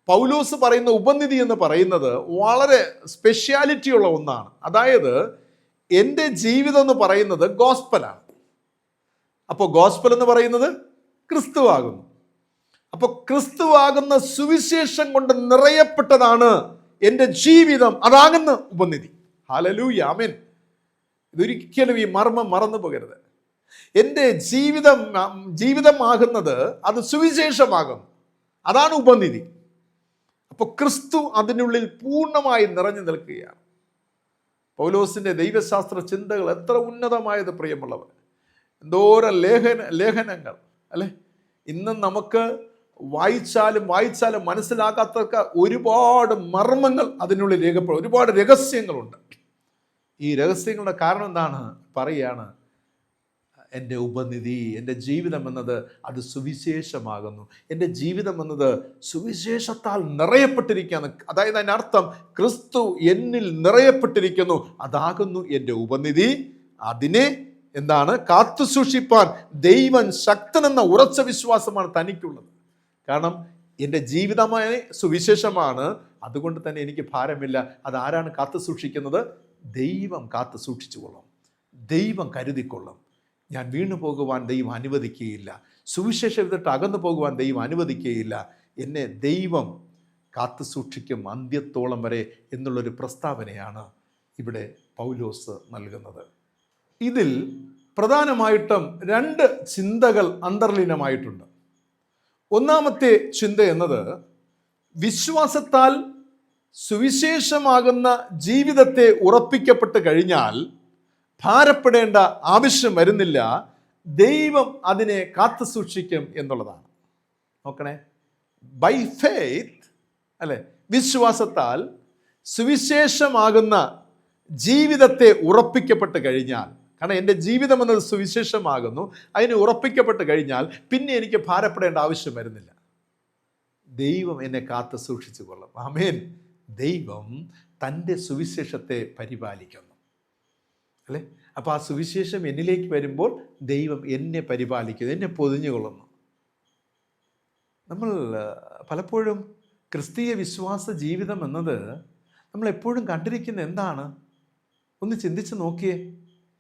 പൗലോസ് പറയുന്ന ഉപനിധി എന്ന് പറയുന്നത് വളരെ സ്പെഷ്യാലിറ്റി ഉള്ള ഒന്നാണ്. അതായത് എൻ്റെ ജീവിതം എന്ന് പറയുന്നത് ഗോസ്പലാണ്. അപ്പോൾ ഗോസ്പൽ എന്ന് പറയുന്നത് ക്രിസ്തുവാകുന്നു. അപ്പോൾ ക്രിസ്തുവാകുന്ന സുവിശേഷം കൊണ്ട് നിറയപ്പെട്ടതാണ് എൻ്റെ ജീവിതം. അതാകുന്ന ഉപനിധി. ഹല്ലേലൂയ, ആമേൻ. ഇതൊരിക്കലും ഈ മർമ്മം മറന്നു പോകരുത്. എൻ്റെ ജീവിതമാകുന്നത് അത് സുവിശേഷമാകുന്നു. അതാണ് ഉപനിധി. അപ്പോൾ ക്രിസ്തു അതിനുള്ളിൽ പൂർണ്ണമായി നിറഞ്ഞു നിൽക്കുകയാണ്. പൗലോസിൻ്റെ ദൈവശാസ്ത്ര ചിന്തകൾ എത്ര ഉന്നതമായത് പ്രിയമുള്ളവർ! എന്തോരം ലേഖനങ്ങൾ അല്ലെ! ഇന്നും നമുക്ക് വായിച്ചാലും മനസ്സിലാക്കാത്ത ഒരുപാട് മർമ്മങ്ങൾ അതിനുള്ളിൽ രേഖപ്പെടും. ഒരുപാട് രഹസ്യങ്ങളുണ്ട്. ഈ രഹസ്യങ്ങളുടെ കാരണം എന്താണ്? പറയുകയാണ്, എൻ്റെ ഉപനിധി, എൻ്റെ ജീവിതം എന്നത് അത് സുവിശേഷമാകുന്നു. എൻ്റെ ജീവിതം എന്നത് സുവിശേഷത്താൽ നിറയപ്പെട്ടിരിക്കുകയാണ്. അതായത് അതിനർത്ഥം ക്രിസ്തു എന്നിൽ നിറയപ്പെട്ടിരിക്കുന്നു. അതാകുന്നു എൻ്റെ ഉപനിധി. അതിനെ എന്താണ്? കാത്തു സൂക്ഷിപ്പാൻ ദൈവം ശക്തനെന്ന ഉറച്ച വിശ്വാസമാണ് തനിക്കുള്ളത്. കാരണം എൻ്റെ ജീവിതമായ സുവിശേഷമാണ്. അതുകൊണ്ട് തന്നെ എനിക്ക് ഭാരമില്ല. അതാരാണ് കാത്തു സൂക്ഷിക്കുന്നത്? ദൈവം കാത്തു സൂക്ഷിച്ചുകൊള്ളും. ദൈവം കരുതിക്കൊള്ളും. ഞാൻ വീണു പോകുവാൻ ദൈവം അനുവദിക്കുകയില്ല. സുവിശേഷം വിട്ടിട്ട് അകന്നു പോകുവാൻ ദൈവം അനുവദിക്കുകയില്ല. എന്നെ ദൈവം കാത്തു സൂക്ഷിക്കും അന്ത്യത്തോളം വരെ എന്നുള്ളൊരു പ്രസ്താവനയാണ് ഇവിടെ പൗലോസ് നൽകുന്നത്. ഇതിൽ പ്രധാനമായിട്ടും 2 ചിന്തകൾ അന്തർലീനമായിട്ടുണ്ട്. ഒന്നാമത്തെ ചിന്ത എന്നത് വിശ്വാസത്താൽ സുവിശേഷമാകുന്ന ജീവിതത്തെ ഉറപ്പിക്കപ്പെട്ട് കഴിഞ്ഞാൽ ഭാരപ്പെടേണ്ട ആവശ്യം വരുന്നില്ല. ദൈവം അതിനെ കാത്തു സൂക്ഷിക്കും എന്നുള്ളതാണ്. നോക്കണേ, ബൈ ഫെയ്ത്ത് അല്ലെ, വിശ്വാസത്താൽ സുവിശേഷമാകുന്ന ജീവിതത്തെ ഉറപ്പിക്കപ്പെട്ട് കഴിഞ്ഞാൽ, കാരണം എൻ്റെ ജീവിതം എന്നത് സുവിശേഷമാകുന്നു, അതിന് ഉറപ്പിക്കപ്പെട്ട് കഴിഞ്ഞാൽ പിന്നെ എനിക്ക് ഭാരപ്പെടേണ്ട ആവശ്യം വരുന്നില്ല. ദൈവം എന്നെ കാത്തു സൂക്ഷിച്ചു കൊള്ളും. ആമേൻ. ദൈവം തൻ്റെ സുവിശേഷത്തെ പരിപാലിക്കുന്നു അല്ലേ? അപ്പോൾ ആ സുവിശേഷം എന്നിലേക്ക് വരുമ്പോൾ ദൈവം എന്നെ പരിപാലിക്കുന്നു, എന്നെ പൊതിഞ്ഞുകൊള്ളുന്നു. നമ്മൾ പലപ്പോഴും ക്രിസ്തീയ വിശ്വാസ ജീവിതം എന്നത് നമ്മൾ എപ്പോഴും കണ്ടിരിക്കുന്ന എന്താണ്? ഒന്ന് ചിന്തിച്ച് നോക്കിയേ.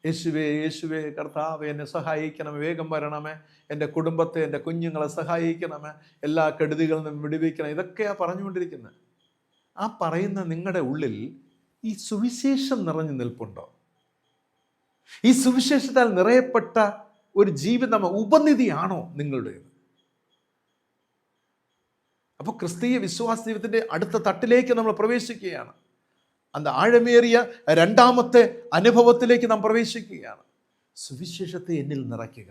യേശുവേ, യേശുവേ, കർത്താവേ, എന്നെ സഹായിക്കണമേ, വേഗം വരണമേ, എൻ്റെ കുടുംബത്തെ, എൻ്റെ കുഞ്ഞുങ്ങളെ സഹായിക്കണമേ, എല്ലാ കെടുതികളിൽ നിന്നും വിടുവിക്കണം. ഇതൊക്കെയാണ് പറഞ്ഞുകൊണ്ടിരിക്കുന്നത്. ആ പറയുന്ന നിങ്ങളുടെ ഉള്ളിൽ ഈ സുവിശേഷം നിറഞ്ഞു നിൽപ്പുണ്ടോ? ഈ സുവിശേഷത്താൽ നിറയപ്പെട്ട ഒരു ജീവിതം ഉപനിധിയാണോ നിങ്ങളുടേത്? അപ്പോൾ ക്രിസ്തീയ വിശ്വാസ ജീവിതത്തിൻ്റെ അടുത്ത തട്ടിലേക്ക് നമ്മൾ പ്രവേശിക്കുകയാണ്. അത് ആഴമേറിയ 2ാമത്തെ അനുഭവത്തിലേക്ക് നാം പ്രവേശിക്കുകയാണ്. സുവിശേഷത്തെ എന്നിൽ നിറയ്ക്കുക.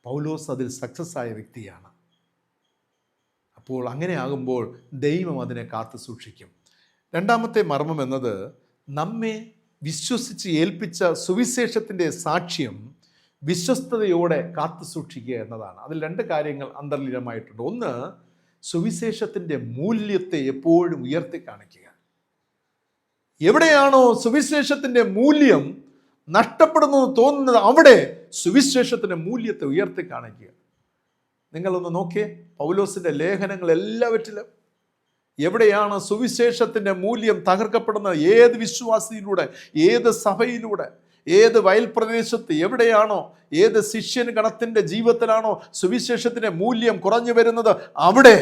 പൗലോസ് അതിൽ സക്സസ് ആയ വ്യക്തിയാണ്. അപ്പോൾ അങ്ങനെ ആകുമ്പോൾ ദൈവം അതിനെ കാത്തു സൂക്ഷിക്കും. 2ാമത്തെ മർമ്മം എന്നത് നമ്മെ വിശ്വസിച്ച് ഏൽപ്പിച്ച സുവിശേഷത്തിൻ്റെ സാക്ഷ്യം വിശ്വസ്തയോടെ കാത്തു സൂക്ഷിക്കുക എന്നതാണ്. അതിൽ 2 കാര്യങ്ങൾ അന്തർലീനമായിട്ടുണ്ട്. ഒന്ന്, സുവിശേഷത്തിൻ്റെ മൂല്യത്തെ എപ്പോഴും ഉയർത്തി കാണിക്കുക. എവിടെയാണോ സുവിശേഷത്തിൻ്റെ മൂല്യം നഷ്ടപ്പെടുന്നത് തോന്നുന്നത്, അവിടെ സുവിശേഷത്തിൻ്റെ മൂല്യത്തെ ഉയർത്തി കാണിക്കുക. നിങ്ങളൊന്ന് നോക്കിയേ, പൗലോസിൻ്റെ ലേഖനങ്ങൾ എല്ലാവറ്റിലും എവിടെയാണ് സുവിശേഷത്തിൻ്റെ മൂല്യം തകർക്കപ്പെടുന്നത്? ഏത് വിശ്വാസിയിലൂടെ, ഏത് സഭയിലൂടെ, ഏത് വയൽ പ്രദേശത്ത്, എവിടെയാണോ, ഏത് ശിഷ്യൻ ഗണത്തിൻ്റെ ജീവിതത്തിലാണോ സുവിശേഷത്തിൻ്റെ മൂല്യം കുറഞ്ഞു വരുന്നത്, അവിടെ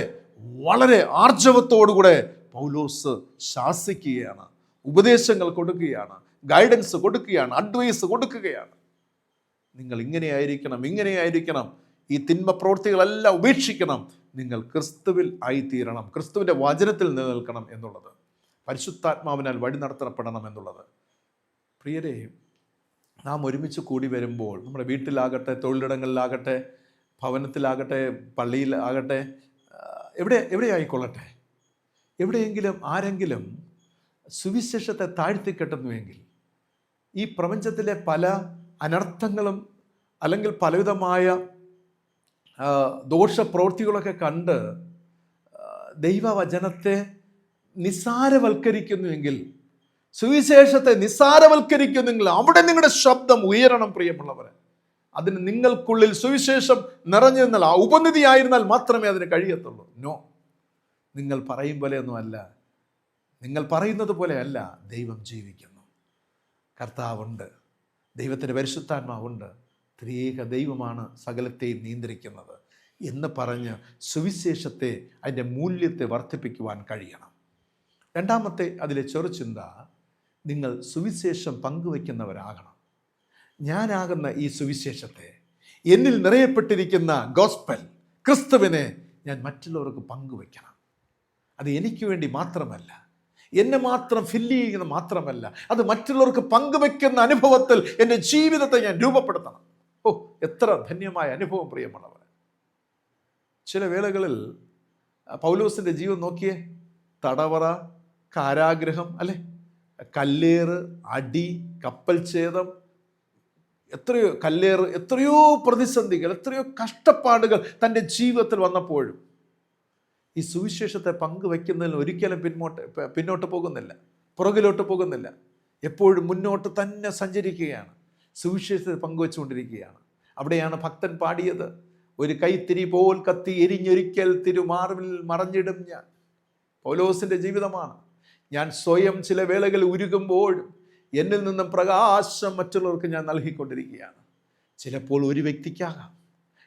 വളരെ ആർജവത്തോടുകൂടെ പൗലോസ് ശാസിക്കുകയാണ്, ഉപദേശങ്ങൾ കൊടുക്കുകയാണ്, ഗൈഡൻസ് കൊടുക്കുകയാണ്, അഡ്വൈസ് കൊടുക്കുകയാണ്. നിങ്ങൾ ഇങ്ങനെയായിരിക്കണം, ഇങ്ങനെയായിരിക്കണം ഈ തിന്മ പ്രവൃത്തികളെല്ലാം ഉപേക്ഷിക്കണം. നിങ്ങൾ ക്രിസ്തുവിൽ ആയിത്തീരണം, ക്രിസ്തുവിൻ്റെ വചനത്തിൽ നിലനിൽക്കണം എന്നുള്ളത്, പരിശുദ്ധാത്മാവിനാൽ വഴി നടത്തപ്പെടണം എന്നുള്ളത്. പ്രിയരെ, നാം ഒരുമിച്ച് കൂടി വരുമ്പോൾ നമ്മുടെ വീട്ടിലാകട്ടെ, തൊഴിലിടങ്ങളിലാകട്ടെ, ഭവനത്തിലാകട്ടെ, പള്ളിയിലാകട്ടെ, എവിടെ ആയിക്കൊള്ളട്ടെ, എവിടെയെങ്കിലും ആരെങ്കിലും സുവിശേഷത്തെ താഴ്ത്തിക്കെട്ടുന്നുവെങ്കിൽ ഈ പ്രപഞ്ചത്തിലെ പല അനർത്ഥങ്ങളും അല്ലെങ്കിൽ പലവിധമായ ദോഷപ്രവൃത്തികളൊക്കെ കണ്ട് ദൈവവചനത്തെ നിസ്സാരവൽക്കരിക്കുന്നുവെങ്കിൽ, സുവിശേഷത്തെ നിസ്സാരവൽക്കരിക്കുന്നെങ്കിൽ അവിടെ നിങ്ങളുടെ ശബ്ദം ഉയരണം പ്രിയമുള്ളവരെ. അതിന് നിങ്ങൾക്കുള്ളിൽ സുവിശേഷം നിറഞ്ഞു നിന്നാൽ, ഉപനിധിയായിരുന്നാൽ മാത്രമേ അതിന് കഴിയത്തുള്ളൂ. നോ, നിങ്ങൾ പറയും പോലെയൊന്നുമല്ല, നിങ്ങൾ പറയുന്നത് പോലെയല്ല. ദൈവം ജീവിക്കുന്നു, കർത്താവുണ്ട്, ദൈവത്തിൻ്റെ പരിശുദ്ധാത്മാവുണ്ട്, ത്രിയേക ദൈവമാണ് സകലത്തെയും നിയന്ത്രിക്കുന്നത് എന്ന് പറഞ്ഞ് സുവിശേഷത്തെ, അതിൻ്റെ മൂല്യത്തെ വർദ്ധിപ്പിക്കുവാൻ കഴിയണം. രണ്ടാമത്തെ അതിലെ ചെറുചിന്ത, നിങ്ങൾ സുവിശേഷം പങ്കുവയ്ക്കുന്നവരാകണം. ഞാനാകുന്ന ഈ സുവിശേഷത്തെ, എന്നിൽ നിറയപ്പെട്ടിരിക്കുന്ന ഗോസ്പൽ ക്രിസ്തുവിനെ ഞാൻ മറ്റുള്ളവർക്ക് പങ്കുവയ്ക്കണം. അത് എനിക്ക് വേണ്ടി മാത്രമല്ല, എന്നെ മാത്രം ഫില്ല് ചെയ്യുന്നത് മാത്രമല്ല, അത് മറ്റുള്ളവർക്ക് പങ്കുവെക്കുന്ന അനുഭവത്തിൽ എൻ്റെ ജീവിതത്തെ ഞാൻ രൂപപ്പെടുത്തണം. ഓ, എത്ര ധന്യമായ അനുഭവം പ്രിയമുള്ളവർ. ചില വേളകളിൽ പൗലോസിൻ്റെ ജീവൻ നോക്കിയേ, തടവറ, കാരാഗ്രഹം, അല്ലെ, കല്ലേറ്, അടി, കപ്പൽ ഛേദം, എത്രയോ കല്ലേറ്, എത്രയോ പ്രതിസന്ധികൾ, എത്രയോ കഷ്ടപ്പാടുകൾ തൻ്റെ ജീവിതത്തിൽ വന്നപ്പോഴും ഈ സുവിശേഷത്തെ പങ്കുവയ്ക്കുന്നതിൽ ഒരിക്കലും പിന്നോട്ട് പോകുന്നില്ല, പുറകിലോട്ട് പോകുന്നില്ല. എപ്പോഴും മുന്നോട്ട് തന്നെ സഞ്ചരിക്കുകയാണ്, സുവിശേഷത്തെ പങ്കുവെച്ചുകൊണ്ടിരിക്കുകയാണ്. അവിടെയാണ് ഭക്തൻ പാടിയത്, ഒരു കൈത്തിരി പോൽ കത്തി എരിഞ്ഞൊരിക്കൽ തിരുമാർവിൽ മറഞ്ഞിടും ഞാൻ. പൗലോസിൻ്റെ ജീവിതമാണ്. ഞാൻ സ്വയം ചില വേളകൾ ഉരുകുമ്പോഴും എന്നിൽ നിന്നും പ്രകാശം മറ്റുള്ളവർക്ക് ഞാൻ നൽകിക്കൊണ്ടിരിക്കുകയാണ്. ചിലപ്പോൾ ഒരു വ്യക്തിക്കാകാം,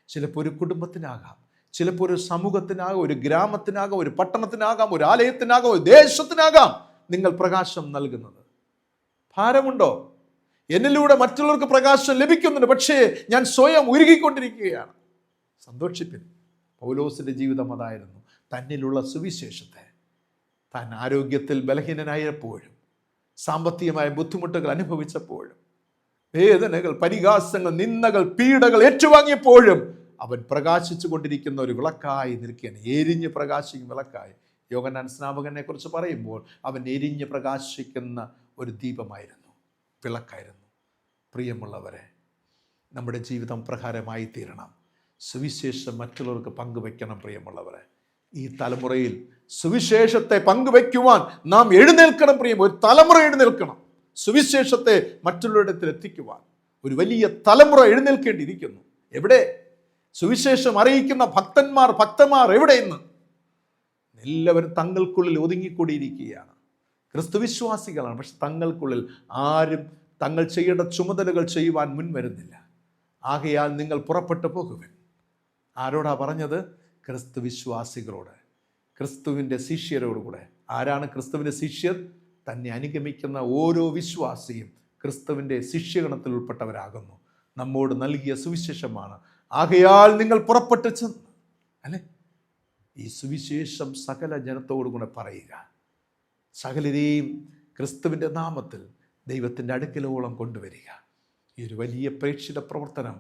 ചിലപ്പോൾ ഒരു കുടുംബത്തിനാകാം, ചിലപ്പോൾ ഒരു സമൂഹത്തിനാകാം, ഒരു ഗ്രാമത്തിനാകാം, ഒരു പട്ടണത്തിനാകാം, ഒരു ആലയത്തിനാകാം, ഒരു ദേശത്തിനാകാം നിങ്ങൾ പ്രകാശം നൽകുന്നത്. ഭാരമുണ്ടോ? എന്നിലൂടെ മറ്റുള്ളവർക്ക് പ്രകാശം ലഭിക്കുന്നുണ്ട്, പക്ഷേ ഞാൻ സ്വയം ഉരുകിക്കൊണ്ടിരിക്കുകയാണ്. സന്തോഷിപ്പിൻ. പൗലോസിൻ്റെ ജീവിതം അതായിരുന്നു. തന്നിലുള്ള സുവിശേഷത്തെ, താൻ ആരോഗ്യത്തിൽ ബലഹീനനായപ്പോഴും, സാമ്പത്തികമായ ബുദ്ധിമുട്ടുകൾ അനുഭവിച്ചപ്പോഴും, വേദനകൾ, പരിഹാസങ്ങൾ, നിന്ദകൾ, പീഡകൾ ഏറ്റുവാങ്ങിയപ്പോഴും അവൻ പ്രകാശിച്ചു കൊണ്ടിരിക്കുന്ന ഒരു വിളക്കായി നിൽക്കുകയാണ്. എരിഞ്ഞ് പ്രകാശിക്കും വിളക്കായി. യോഹന്നാൻ സ്നാപകനെ കുറിച്ച് പറയുമ്പോൾ അവൻ എരിഞ്ഞ് പ്രകാശിക്കുന്ന ഒരു ദീപമായിരുന്നു, വിളക്കായിരുന്നു. പ്രിയമുള്ളവരെ, നമ്മുടെ ജീവിതം പ്രകാരമായി തീരണം. സുവിശേഷം മറ്റുള്ളവർക്ക് പങ്കുവയ്ക്കണം. പ്രിയമുള്ളവരെ, ഈ തലമുറയിൽ സുവിശേഷത്തെ പങ്കുവയ്ക്കുവാൻ നാം എഴുന്നേൽക്കണം. ഒരു തലമുറ എഴുന്നേൽക്കണം, സുവിശേഷത്തെ മറ്റുള്ളവരിടത്തിൽ എത്തിക്കുവാൻ ഒരു വലിയ തലമുറ എഴുന്നേൽക്കേണ്ടിയിരിക്കുന്നു. എവിടെ? സുവിശേഷം അറിയിക്കുന്ന ഭക്തന്മാർ എവിടെ ഇന്ന്? എല്ലാവരും തങ്ങൾക്കുള്ളിൽ ഒതുങ്ങിക്കൂടിയിരിക്കുകയാണ്. ക്രിസ്തുവിശ്വാസികളാണ്, പക്ഷെ തങ്ങൾക്കുള്ളിൽ ആരും തങ്ങൾ ചെയ്യേണ്ട ചുമതലകൾ ചെയ്യുവാൻ മുൻവരുന്നില്ല. ആകയാൽ നിങ്ങൾ പുറപ്പെട്ടു പോകുവിൻ. ആരോടാ പറഞ്ഞത്? ക്രിസ്തുവിശ്വാസികളോട്, ക്രിസ്തുവിൻ്റെ ശിഷ്യരോടുകൂടെ. ആരാണ് ക്രിസ്തുവിൻ്റെ ശിഷ്യർ? തന്നെ അനുഗമിക്കുന്ന ഓരോ വിശ്വാസിയും ക്രിസ്തുവിൻ്റെ ശിഷ്യഗണത്തിൽ ഉൾപ്പെട്ടവരാകുന്നു. നമ്മോട് നൽകിയ സുവിശേഷമാണ്. ആകയാൽ നിങ്ങൾ പുറപ്പെട്ടു ചെന്ന്, അല്ലെ, ഈ സുവിശേഷം സകല ജനത്തോടു കൂടെ പറയുക. സകലരെയും ക്രിസ്തുവിൻ്റെ നാമത്തിൽ ദൈവത്തിൻ്റെ അടുക്കലോളം കൊണ്ടുവരിക. ഈ ഒരു വലിയ പ്രേക്ഷിത പ്രവർത്തനം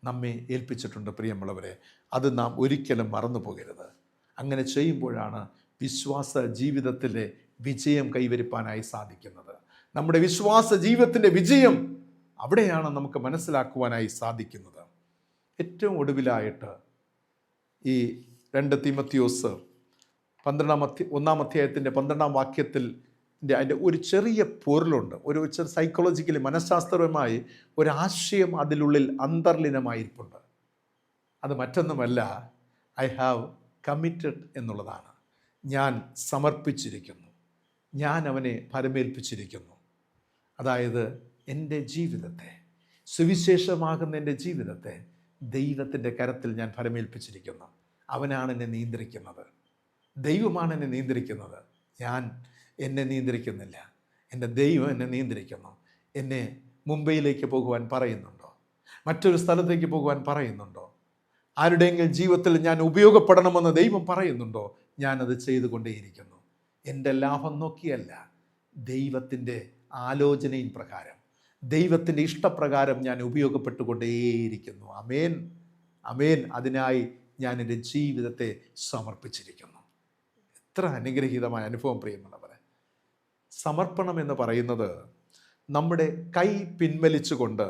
നമ്മെ ഏൽപ്പിച്ചിട്ടുണ്ട് പ്രിയമുള്ളവരെ. അത് നാം ഒരിക്കലും മറന്നു പോകരുത്. അങ്ങനെ ചെയ്യുമ്പോഴാണ് വിശ്വാസ ജീവിതത്തിലെ വിജയം കൈവരിപ്പാനായി സാധിക്കുന്നത്. നമ്മുടെ വിശ്വാസ ജീവിതത്തിൻ്റെ വിജയം അവിടെയാണ് നമുക്ക് മനസ്സിലാക്കുവാനായി സാധിക്കുന്നത്. ഏറ്റവും ഒടുവിലായിട്ട് ഈ 2 തീമോഥെയോസ് 1-ാം അധ്യായത്തിൻ്റെ 12-ാം വാക്യത്തിൽ അതിൻ്റെ ഒരു ചെറിയ പൊരുളുണ്ട്. ഒരു സൈക്കോളജിക്കലി, മനഃശാസ്ത്രപരമായി ഒരാശയം അതിനുള്ളിൽ അന്തർലീനമായിരിപ്പുണ്ട്. അത് മറ്റൊന്നുമല്ല, ഐ ഹാവ് കമ്മിറ്റഡ് എന്നുള്ളതാണ്. ഞാൻ സമർപ്പിച്ചിരിക്കുന്നു, ഞാൻ അവനെ ഫലമേൽപ്പിച്ചിരിക്കുന്നു. അതായത് എൻ്റെ ജീവിതത്തെ, സുവിശേഷമാകുന്ന എൻ്റെ ജീവിതത്തെ ദൈവത്തിൻ്റെ കരത്തിൽ ഞാൻ ഫലമേൽപ്പിച്ചിരിക്കുന്നു. അവനാണ് എന്നെ നിയന്ത്രിക്കുന്നത്, ദൈവമാണ് എന്നെ നിയന്ത്രിക്കുന്നത്. ഞാൻ എന്നെ നിയന്ത്രിക്കുന്നില്ല, എൻ്റെ ദൈവം എന്നെ നിയന്ത്രിക്കുന്നു. എന്നെ മുംബൈയിലേക്ക് പോകുവാൻ പറയുന്നുണ്ടോ? മറ്റൊരു സ്ഥലത്തേക്ക് പോകുവാൻ പറയുന്നുണ്ടോ? ആരുടെയെങ്കിലും ജീവിതത്തിൽ ഞാൻ ഉപയോഗപ്പെടണമെന്ന് ദൈവം പറയുന്നുണ്ടോ? ഞാനത് ചെയ്തുകൊണ്ടേയിരിക്കുന്നു. എൻ്റെ ലാഭം നോക്കിയല്ല, ദൈവത്തിൻ്റെ ആലോചനയും പ്രകാരം, ദൈവത്തിൻ്റെ ഇഷ്ടപ്രകാരം ഞാൻ ഉപയോഗപ്പെട്ടുകൊണ്ടേയിരിക്കുന്നു. അമേൻ, അമേൻ. അതിനായി ഞാൻ എൻ്റെ ജീവിതത്തെ സമർപ്പിച്ചിരിക്കുന്നു. എത്ര അനുഗ്രഹീതമായ അനുഭവം പ്രിയമുള്ളവരെ. സമർപ്പണം എന്ന് പറയുന്നത് നമ്മുടെ കൈ പിൻവലിച്ചുകൊണ്ട്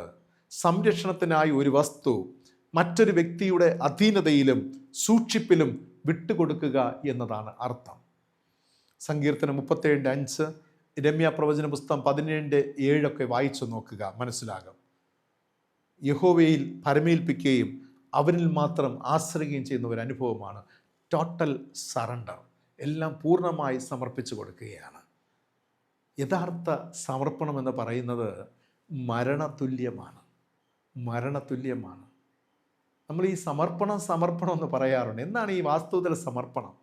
സംരക്ഷണത്തിനായി ഒരു വസ്തു മറ്റൊരു വ്യക്തിയുടെ അധീനതയിലും സൂക്ഷിപ്പിലും വിട്ടുകൊടുക്കുക എന്നതാണ് അർത്ഥം. സങ്കീർത്തനം 37:5, രമ്യ പ്രവചന പുസ്തകം 17:7 വായിച്ചു നോക്കുക, മനസ്സിലാകും. യഹോവയിൽ പരമേൽപ്പിക്കുകയും അവനിൽ മാത്രം ആശ്രയിക്കുകയും ചെയ്യുന്ന ഒരു അനുഭവമാണ് ടോട്ടൽ സറണ്ടർ. എല്ലാം പൂർണ്ണമായി സമർപ്പിച്ചു കൊടുക്കുകയാണ്. യഥാർത്ഥ സമർപ്പണം എന്ന് പറയുന്നത് മരണതുല്യമാണ്. മരണതുല്യമാണ്. നമ്മൾ ഈ സമർപ്പണം എന്ന് പറയാറുണ്ട്. എന്താണ് ഈ വാസ്തവത്തിൽ സമർപ്പണം?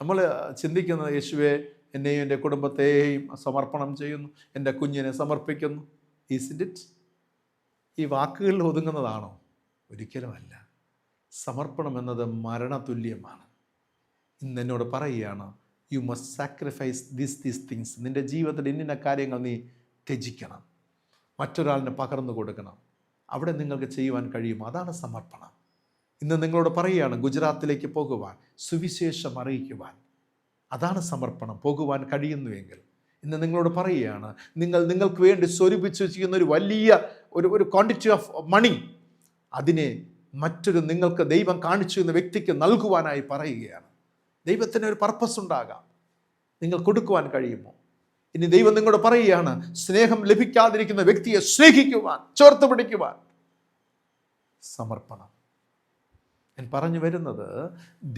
നമ്മൾ ചിന്തിക്കുന്നത്, യേശുവേ എന്നെയും എൻ്റെ കുടുംബത്തെയും സമർപ്പണം ചെയ്യുന്നു, എൻ്റെ കുഞ്ഞിനെ സമർപ്പിക്കുന്നു. Is it? ഈ വാക്കുകളിൽ ഒതുങ്ങുന്നതാണോ? ഒരിക്കലുമല്ല. സമർപ്പണം എന്നത് മരണതുല്യമാണ്. ഇന്ന് എന്നോട് പറയുകയാണ്, you must sacrifice these things. നിൻ്റെ ജീവിതത്തിൽ ഇന്ന കാര്യങ്ങൾ നീ ത്യജിക്കണം, മറ്റൊരാളിന് പകർന്നു കൊടുക്കണം. അവിടെ നിങ്ങൾക്ക് ചെയ്യുവാൻ കഴിയും. അതാണ് സമർപ്പണം. ഇന്ന് നിങ്ങളോട് പറയുകയാണ്, ഗുജറാത്തിലേക്ക് പോകുവാൻ, സുവിശേഷം അറിയിക്കുവാൻ. അതാണ് സമർപ്പണം. പോകുവാൻ കഴിയുന്നുവെങ്കിൽ ഇന്ന് നിങ്ങളോട് പറയുകയാണ്, നിങ്ങൾക്ക് വേണ്ടി സ്വരൂപിച്ച് വെച്ചിരിക്കുന്ന ഒരു വലിയ ഒരു ക്വാണ്ടിറ്റി ഓഫ് മണി, അതിനെ നിങ്ങൾക്ക് ദൈവം കാണിച്ചു എന്ന വ്യക്തിക്ക് നൽകുവാനായി പറയുകയാണ്. ദൈവത്തിന് ഒരു പർപ്പസ് ഉണ്ടാകാം. നിങ്ങൾ കൊടുക്കുവാൻ കഴിയുമോ? ഇനി ദൈവം നിങ്ങളോട് പറയുകയാണ്, സ്നേഹം ലഭിക്കാതിരിക്കുന്ന വ്യക്തിയെ സ്നേഹിക്കുവാൻ, ചേർത്ത് പിടിക്കുവാൻ. സമർപ്പണം. ഞാൻ പറഞ്ഞു വരുന്നത്,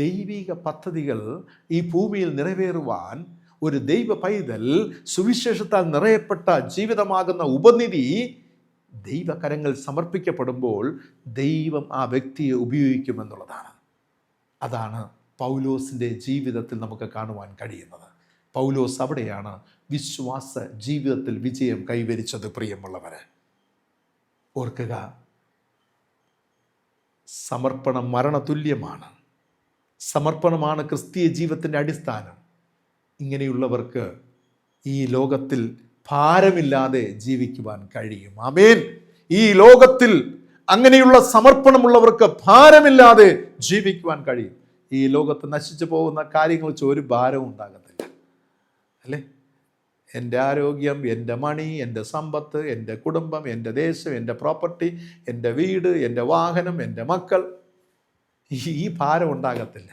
ദൈവിക പദ്ധതികൾ ഈ ഭൂമിയിൽ നിറവേറുവാൻ ഒരു ദൈവ പൈതൽ സുവിശേഷത്താൽ നിറയപ്പെട്ട ജീവിതമാകുന്ന ഉപനിധി ദൈവകരങ്ങൾ സമർപ്പിക്കപ്പെടുമ്പോൾ ദൈവം ആ വ്യക്തിയെ ഉപയോഗിക്കുമെന്നുള്ളതാണ്. അതാണ് പൗലോസിൻ്റെ ജീവിതത്തിൽ നമുക്ക് കാണുവാൻ കഴിയുന്നത്. പൗലോസ് അവിടെയാണ് വിശ്വാസ ജീവിതത്തിൽ വിജയം കൈവരിച്ചത്. പ്രിയമുള്ളവരെ, ഓർക്കുക, സമർപ്പണം മരണതുല്യമാണ്. സമർപ്പണമാണ് ക്രിസ്തീയ ജീവിതത്തിൻ്റെ അടിസ്ഥാനം. ഇങ്ങനെയുള്ളവർക്ക് ഈ ലോകത്തിൽ ഭാരമില്ലാതെ ജീവിക്കുവാൻ കഴിയും. ആമേൻ. ഈ ലോകത്തിൽ അങ്ങനെയുള്ള സമർപ്പണമുള്ളവർക്ക് ഭാരമില്ലാതെ ജീവിക്കുവാൻ കഴിയും. ഈ ലോകത്ത് നശിച്ചു പോകുന്ന കാര്യങ്ങൾ വെച്ച് ഒരു ഭാരവും ഉണ്ടാകത്തില്ല, അല്ലേ? എൻ്റെ ആരോഗ്യം, എൻ്റെ മണി, എൻ്റെ സമ്പത്ത്, എൻ്റെ കുടുംബം, എൻ്റെ ദേശം, എൻ്റെ പ്രോപ്പർട്ടി, എൻ്റെ വീട്, എൻ്റെ വാഹനം, എൻ്റെ മക്കൾ, ഈ ഭാരം ഉണ്ടാകത്തില്ല.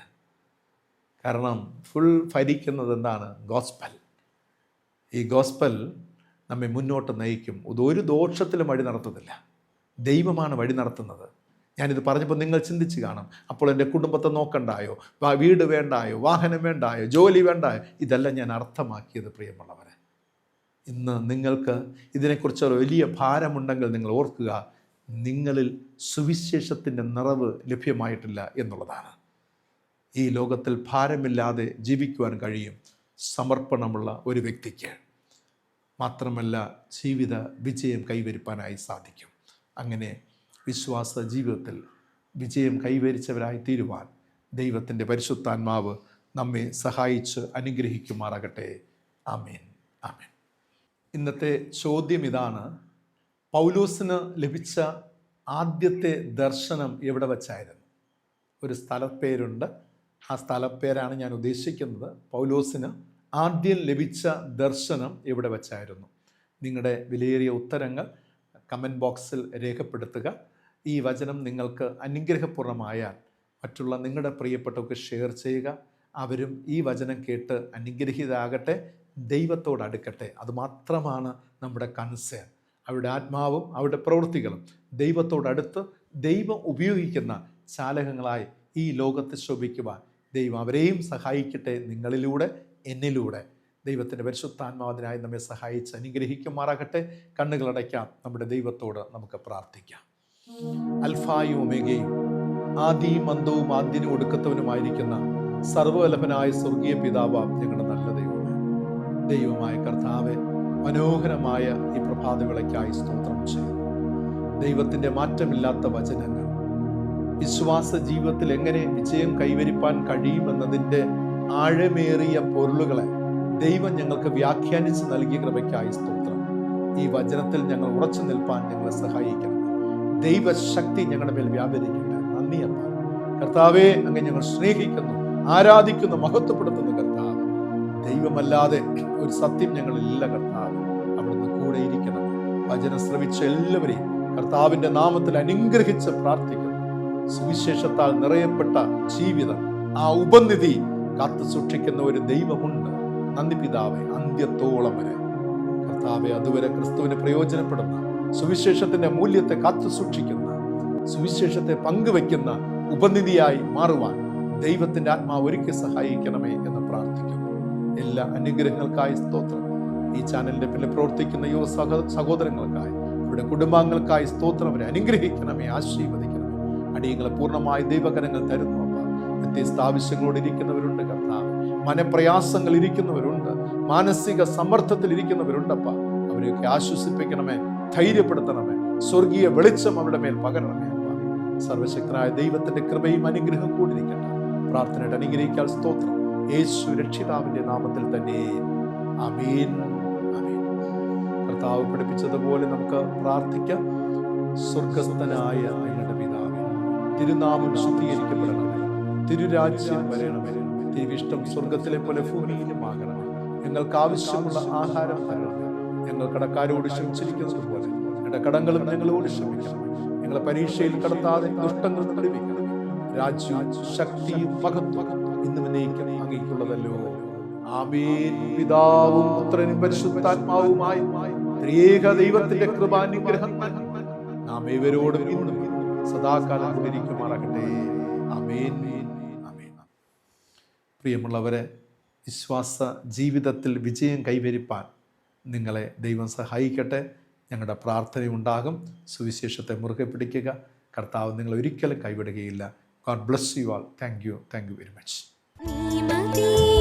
കാരണം ഫുൾ ഭരിക്കുന്നത് എന്താണ്? ഗോസ്പൽ. ഈ ഗോസ്പൽ നമ്മെ മുന്നോട്ട് നയിക്കും. ഒരു ദോഷത്തിലും വഴി നടത്തത്തില്ല. ദൈവമാണ് വഴി നടത്തുന്നത്. ഞാനിത് പറഞ്ഞപ്പോൾ നിങ്ങൾ ചിന്തിച്ച് കാണും, അപ്പോൾ എൻ്റെ കുടുംബത്തെ നോക്കണ്ടായോ, വീട് വേണ്ടായോ, വാഹനം വേണ്ടായോ, ജോലി വേണ്ടായോ? ഇതെല്ലാം ഞാൻ അർത്ഥമാക്കിയത് പ്രിയമുള്ളവരെ. ഇന്ന് നിങ്ങൾക്ക് ഇതിനെക്കുറിച്ച് വലിയ ഭാരമുണ്ടെങ്കിൽ നിങ്ങൾ ഓർക്കുക, നിങ്ങളിൽ സുവിശേഷത്തിൻ്റെ നിറവ് ലഭ്യമായിട്ടില്ല എന്നുള്ളതാണ്. ഈ ലോകത്തിൽ ഭാരമില്ലാതെ ജീവിക്കുവാൻ കഴിയും സമർപ്പണമുള്ള ഒരു വ്യക്തിക്ക്. മാത്രമല്ല, ജീവിത വിജയം കൈവരിപ്പാനായി സാധിക്കും. അങ്ങനെ വിശ്വാസ ജീവിതത്തിൽ വിജയം കൈവരിച്ചവരായി തീരുവാൻ ദൈവത്തിൻ്റെ പരിശുദ്ധാത്മാവ് നമ്മെ സഹായിച്ച് അനുഗ്രഹിക്കുമാറാകട്ടെ. ആമേൻ, ആമേൻ. ഇന്നത്തെ ചോദ്യം ഇതാണ്: പൗലോസിന് ലഭിച്ച ആദ്യത്തെ ദർശനം എവിടെ വച്ചായിരുന്നു? ഒരു സ്ഥലപ്പേരുണ്ട്. ആ സ്ഥലപ്പേരാണ് ഞാൻ ഉദ്ദേശിക്കുന്നത്. പൗലോസിന് ആദ്യം ലഭിച്ച ദർശനം എവിടെ വച്ചായിരുന്നു? നിങ്ങളുടെ വിലയേറിയ ഉത്തരങ്ങൾ കമൻറ്റ് ബോക്സിൽ രേഖപ്പെടുത്തുക. ഈ വചനം നിങ്ങൾക്ക് അനുഗ്രഹപൂർണ്ണമായാൽ മറ്റുള്ള നിങ്ങളുടെ പ്രിയപ്പെട്ടവർക്ക് ഷെയർ ചെയ്യുക. അവരും ഈ വചനം കേട്ട് അനുഗ്രഹീതരാകട്ടെ, ദൈവത്തോട് അടുക്കട്ടെ. അതുമാത്രമാണ് നമ്മുടെ കൺസേൺ. അവരുടെ ആത്മാവും അവരുടെ പ്രവൃത്തികളും ദൈവത്തോടടുത്ത് ദൈവം ഉപയോഗിക്കുന്ന ചാലകങ്ങളായി ഈ ലോകത്ത് ശോഭിക്കുവാൻ ദൈവം അവരെയും സഹായിക്കട്ടെ. നിങ്ങളിലൂടെ, എന്നിലൂടെ ദൈവത്തിൻ്റെ പരിശുദ്ധാത്മാവിനായി നമ്മെ സഹായിച്ച് അനുഗ്രഹിക്കുമാറാകട്ടെ. കണ്ണുകളടയ്ക്കാം. നമ്മുടെ ദൈവത്തോട് നമുക്ക് പ്രാർത്ഥിക്കാം. അൽഫായും ഒമേഗയും, ആദിയും അന്തവും ആദ്യനും ഒടുക്കത്തവനുമായിരിക്കുന്ന സർവ്വവല്ലഭനായ സ്വർഗീയ പിതാവാം ഞങ്ങളുടെ നല്ല ദൈവമേ, ദൈവമായ കർത്താവെ, മനോഹരമായ ഈ പ്രഭാതവിളയ്ക്കായി സ്തോത്രം ചെയ്യുന്നു. ദൈവത്തിൻ്റെ മാറ്റമില്ലാത്ത വചനങ്ങൾ വിശ്വാസ ജീവിതത്തിൽ എങ്ങനെ വിജയം കൈവരിപ്പാൻ കഴിയുമെന്നതിൻ്റെ ആഴമേറിയ പൊരുളുകളെ ദൈവം ഞങ്ങൾക്ക് വ്യാഖ്യാനിച്ച് നൽകിയ കൃപയ്ക്കായി സ്തോത്രം. ഈ വചനത്തിൽ ഞങ്ങൾ ഉറച്ചു നിൽപ്പാൻ ഞങ്ങളെ സഹായിക്കണം. ദൈവശക്തി ഞങ്ങളുടെ മേൽ വ്യാപരിക്കട്ടെ. നന്ദി അപ്പ. കർത്താവേ, അങ്ങ് ഞങ്ങൾ സ്നേഹിക്കുന്നു, ആരാധിക്കുന്നു, മഹത്വപ്പെടുത്തുന്നു. കർത്താവ്, ദൈവമല്ലാതെ ഒരു സത്യം ഞങ്ങളില്ല. കർത്താവ്, അവിടുന്ന് കൂടെ ഇരിക്കണം. വചനം ശ്രവിച്ച എല്ലാവരെയും കർത്താവിന്റെ നാമത്തിൽ അനുഗ്രഹിച്ച് പ്രാർത്ഥിക്കുന്നു. സുവിശേഷത്താൽ നിറയപ്പെട്ട ജീവിതം, ആ ഉപനിധി കാത്തു സൂക്ഷിക്കുന്ന ഒരു ദൈവമുണ്ട്. നന്ദി പിതാവേ, അന്ത്യത്തോളം വരെ കർത്താവെ, അതുവരെ ക്രിസ്തുവിന് പ്രയോജനപ്പെടുന്ന, സുവിശേഷത്തിന്റെ മൂല്യത്തെ കാത്തു സൂക്ഷിക്കുന്ന, സുവിശേഷത്തെ പങ്കുവെക്കുന്ന ഉപനിധിയായി മാറുവാൻ ദൈവത്തിന്റെ ആത്മാവ് ഒരുക്കി സഹായിക്കണമേ എന്ന് പ്രാർത്ഥിക്കുന്നു. എല്ലാ അനുഗ്രഹങ്ങൾക്കായി സ്തോത്രം. ഈ ചാനലിന്റെ പിന്നിൽ പ്രവർത്തിക്കുന്ന യുവ സഹോദരങ്ങൾക്കായി, അവരുടെ കുടുംബാംഗങ്ങൾക്കായി സ്തോത്രം. അവരെ അനുഗ്രഹിക്കണമേ, ആശീർവദിക്കണമേ. അടിയങ്ങളെ പൂർണ്ണമായി ദൈവകരങ്ങൾ തരുന്നു അപ്പ. വ്യത്യസ്ത ആവശ്യങ്ങളോട് ഇരിക്കുന്നവരുണ്ട് കർത്താവ്, മനപ്രയാസങ്ങൾ ഇരിക്കുന്നവരുണ്ട്, മാനസിക സമ്മർദ്ദത്തിൽ ഇരിക്കുന്നവരുണ്ടപ്പ. അവരെയൊക്കെ ആശ്വസിപ്പിക്കണമേ, ധൈര്യപ്പെടുത്തണമേ, സ്വർഗീയ വെളിച്ചം അവരുടെ മേൽ പകരണമേ അപ്പ. സർവശക്തനായ ദൈവത്തിന്റെ കൃപയും അനുഗ്രഹം കൂടിയിരിക്കട്ടെ. പ്രാർത്ഥനയുടെ അനുഗ്രഹിക്കാൻ സ്തോത്രം. യേശു രക്ഷിതാവിന്റെ നാമത്തിൽ തന്നെ. ആമേൻ, ആമേൻ. കർത്താവ് പഠിപ്പിച്ചതുപോലെ നമുക്ക് പ്രാർത്ഥിക്കാം. സ്വർഗസ്ഥനായ ഞങ്ങളുടെ പിതാവേ, തിരുനാമം ശുദ്ധീകരിക്കപ്പെടണമേ, തിരുരാജ്യം വരണമേ, തിരുവിഷ്ടം സ്വർഗത്തിലെ പോലെ ഭൂമിയിലും ആകണമേ. ഞങ്ങൾക്ക് ആവശ്യമുള്ള ആഹാരം തരണമേ. ഞങ്ങൾ കടക്കാരോട് ക്ഷമിച്ചിരിക്കുന്നത് പോലെ ഞങ്ങളുടെ കടങ്ങളും ഞങ്ങളോട് ക്ഷമിക്കണം. ഞങ്ങളെ പരീക്ഷയിൽ കടത്താതെ ദുഷ്ടങ്ങൾ വിടുവിക്കണം. രാജ്യവും ശക്തിയും മഹത്വം ഇന്നും എന്നേക്കും അങ്ങേക്കുള്ളതല്ലോ. ആമേൻ. പിതാവും പുത്രനും പരിശുദ്ധാത്മാവുമായി ത്രിയേക ദൈവത്തിന്റെ കൃപാനുഗ്രഹം നാം ഇവരോടും ഇന്നും സദാകാലം കൊണ്ടിരിക്കുമാറാകട്ടെ. ആമേൻ, ആമേൻ. പ്രിയമുള്ളവരെ, വിശ്വാസ ജീവിതത്തിൽ വിജയം കൈവരിപ്പാൻ നിങ്ങളെ ദൈവം സഹായിക്കട്ടെ. ഞങ്ങളുടെ പ്രാർത്ഥനയുണ്ടാകും. സുവിശേഷത്തെ മുറുകെ പിടിക്കുക. കർത്താവ് നിങ്ങളെ ഒരിക്കലും കൈവിടുകയില്ല. God bless you all. Thank you. Thank you very much.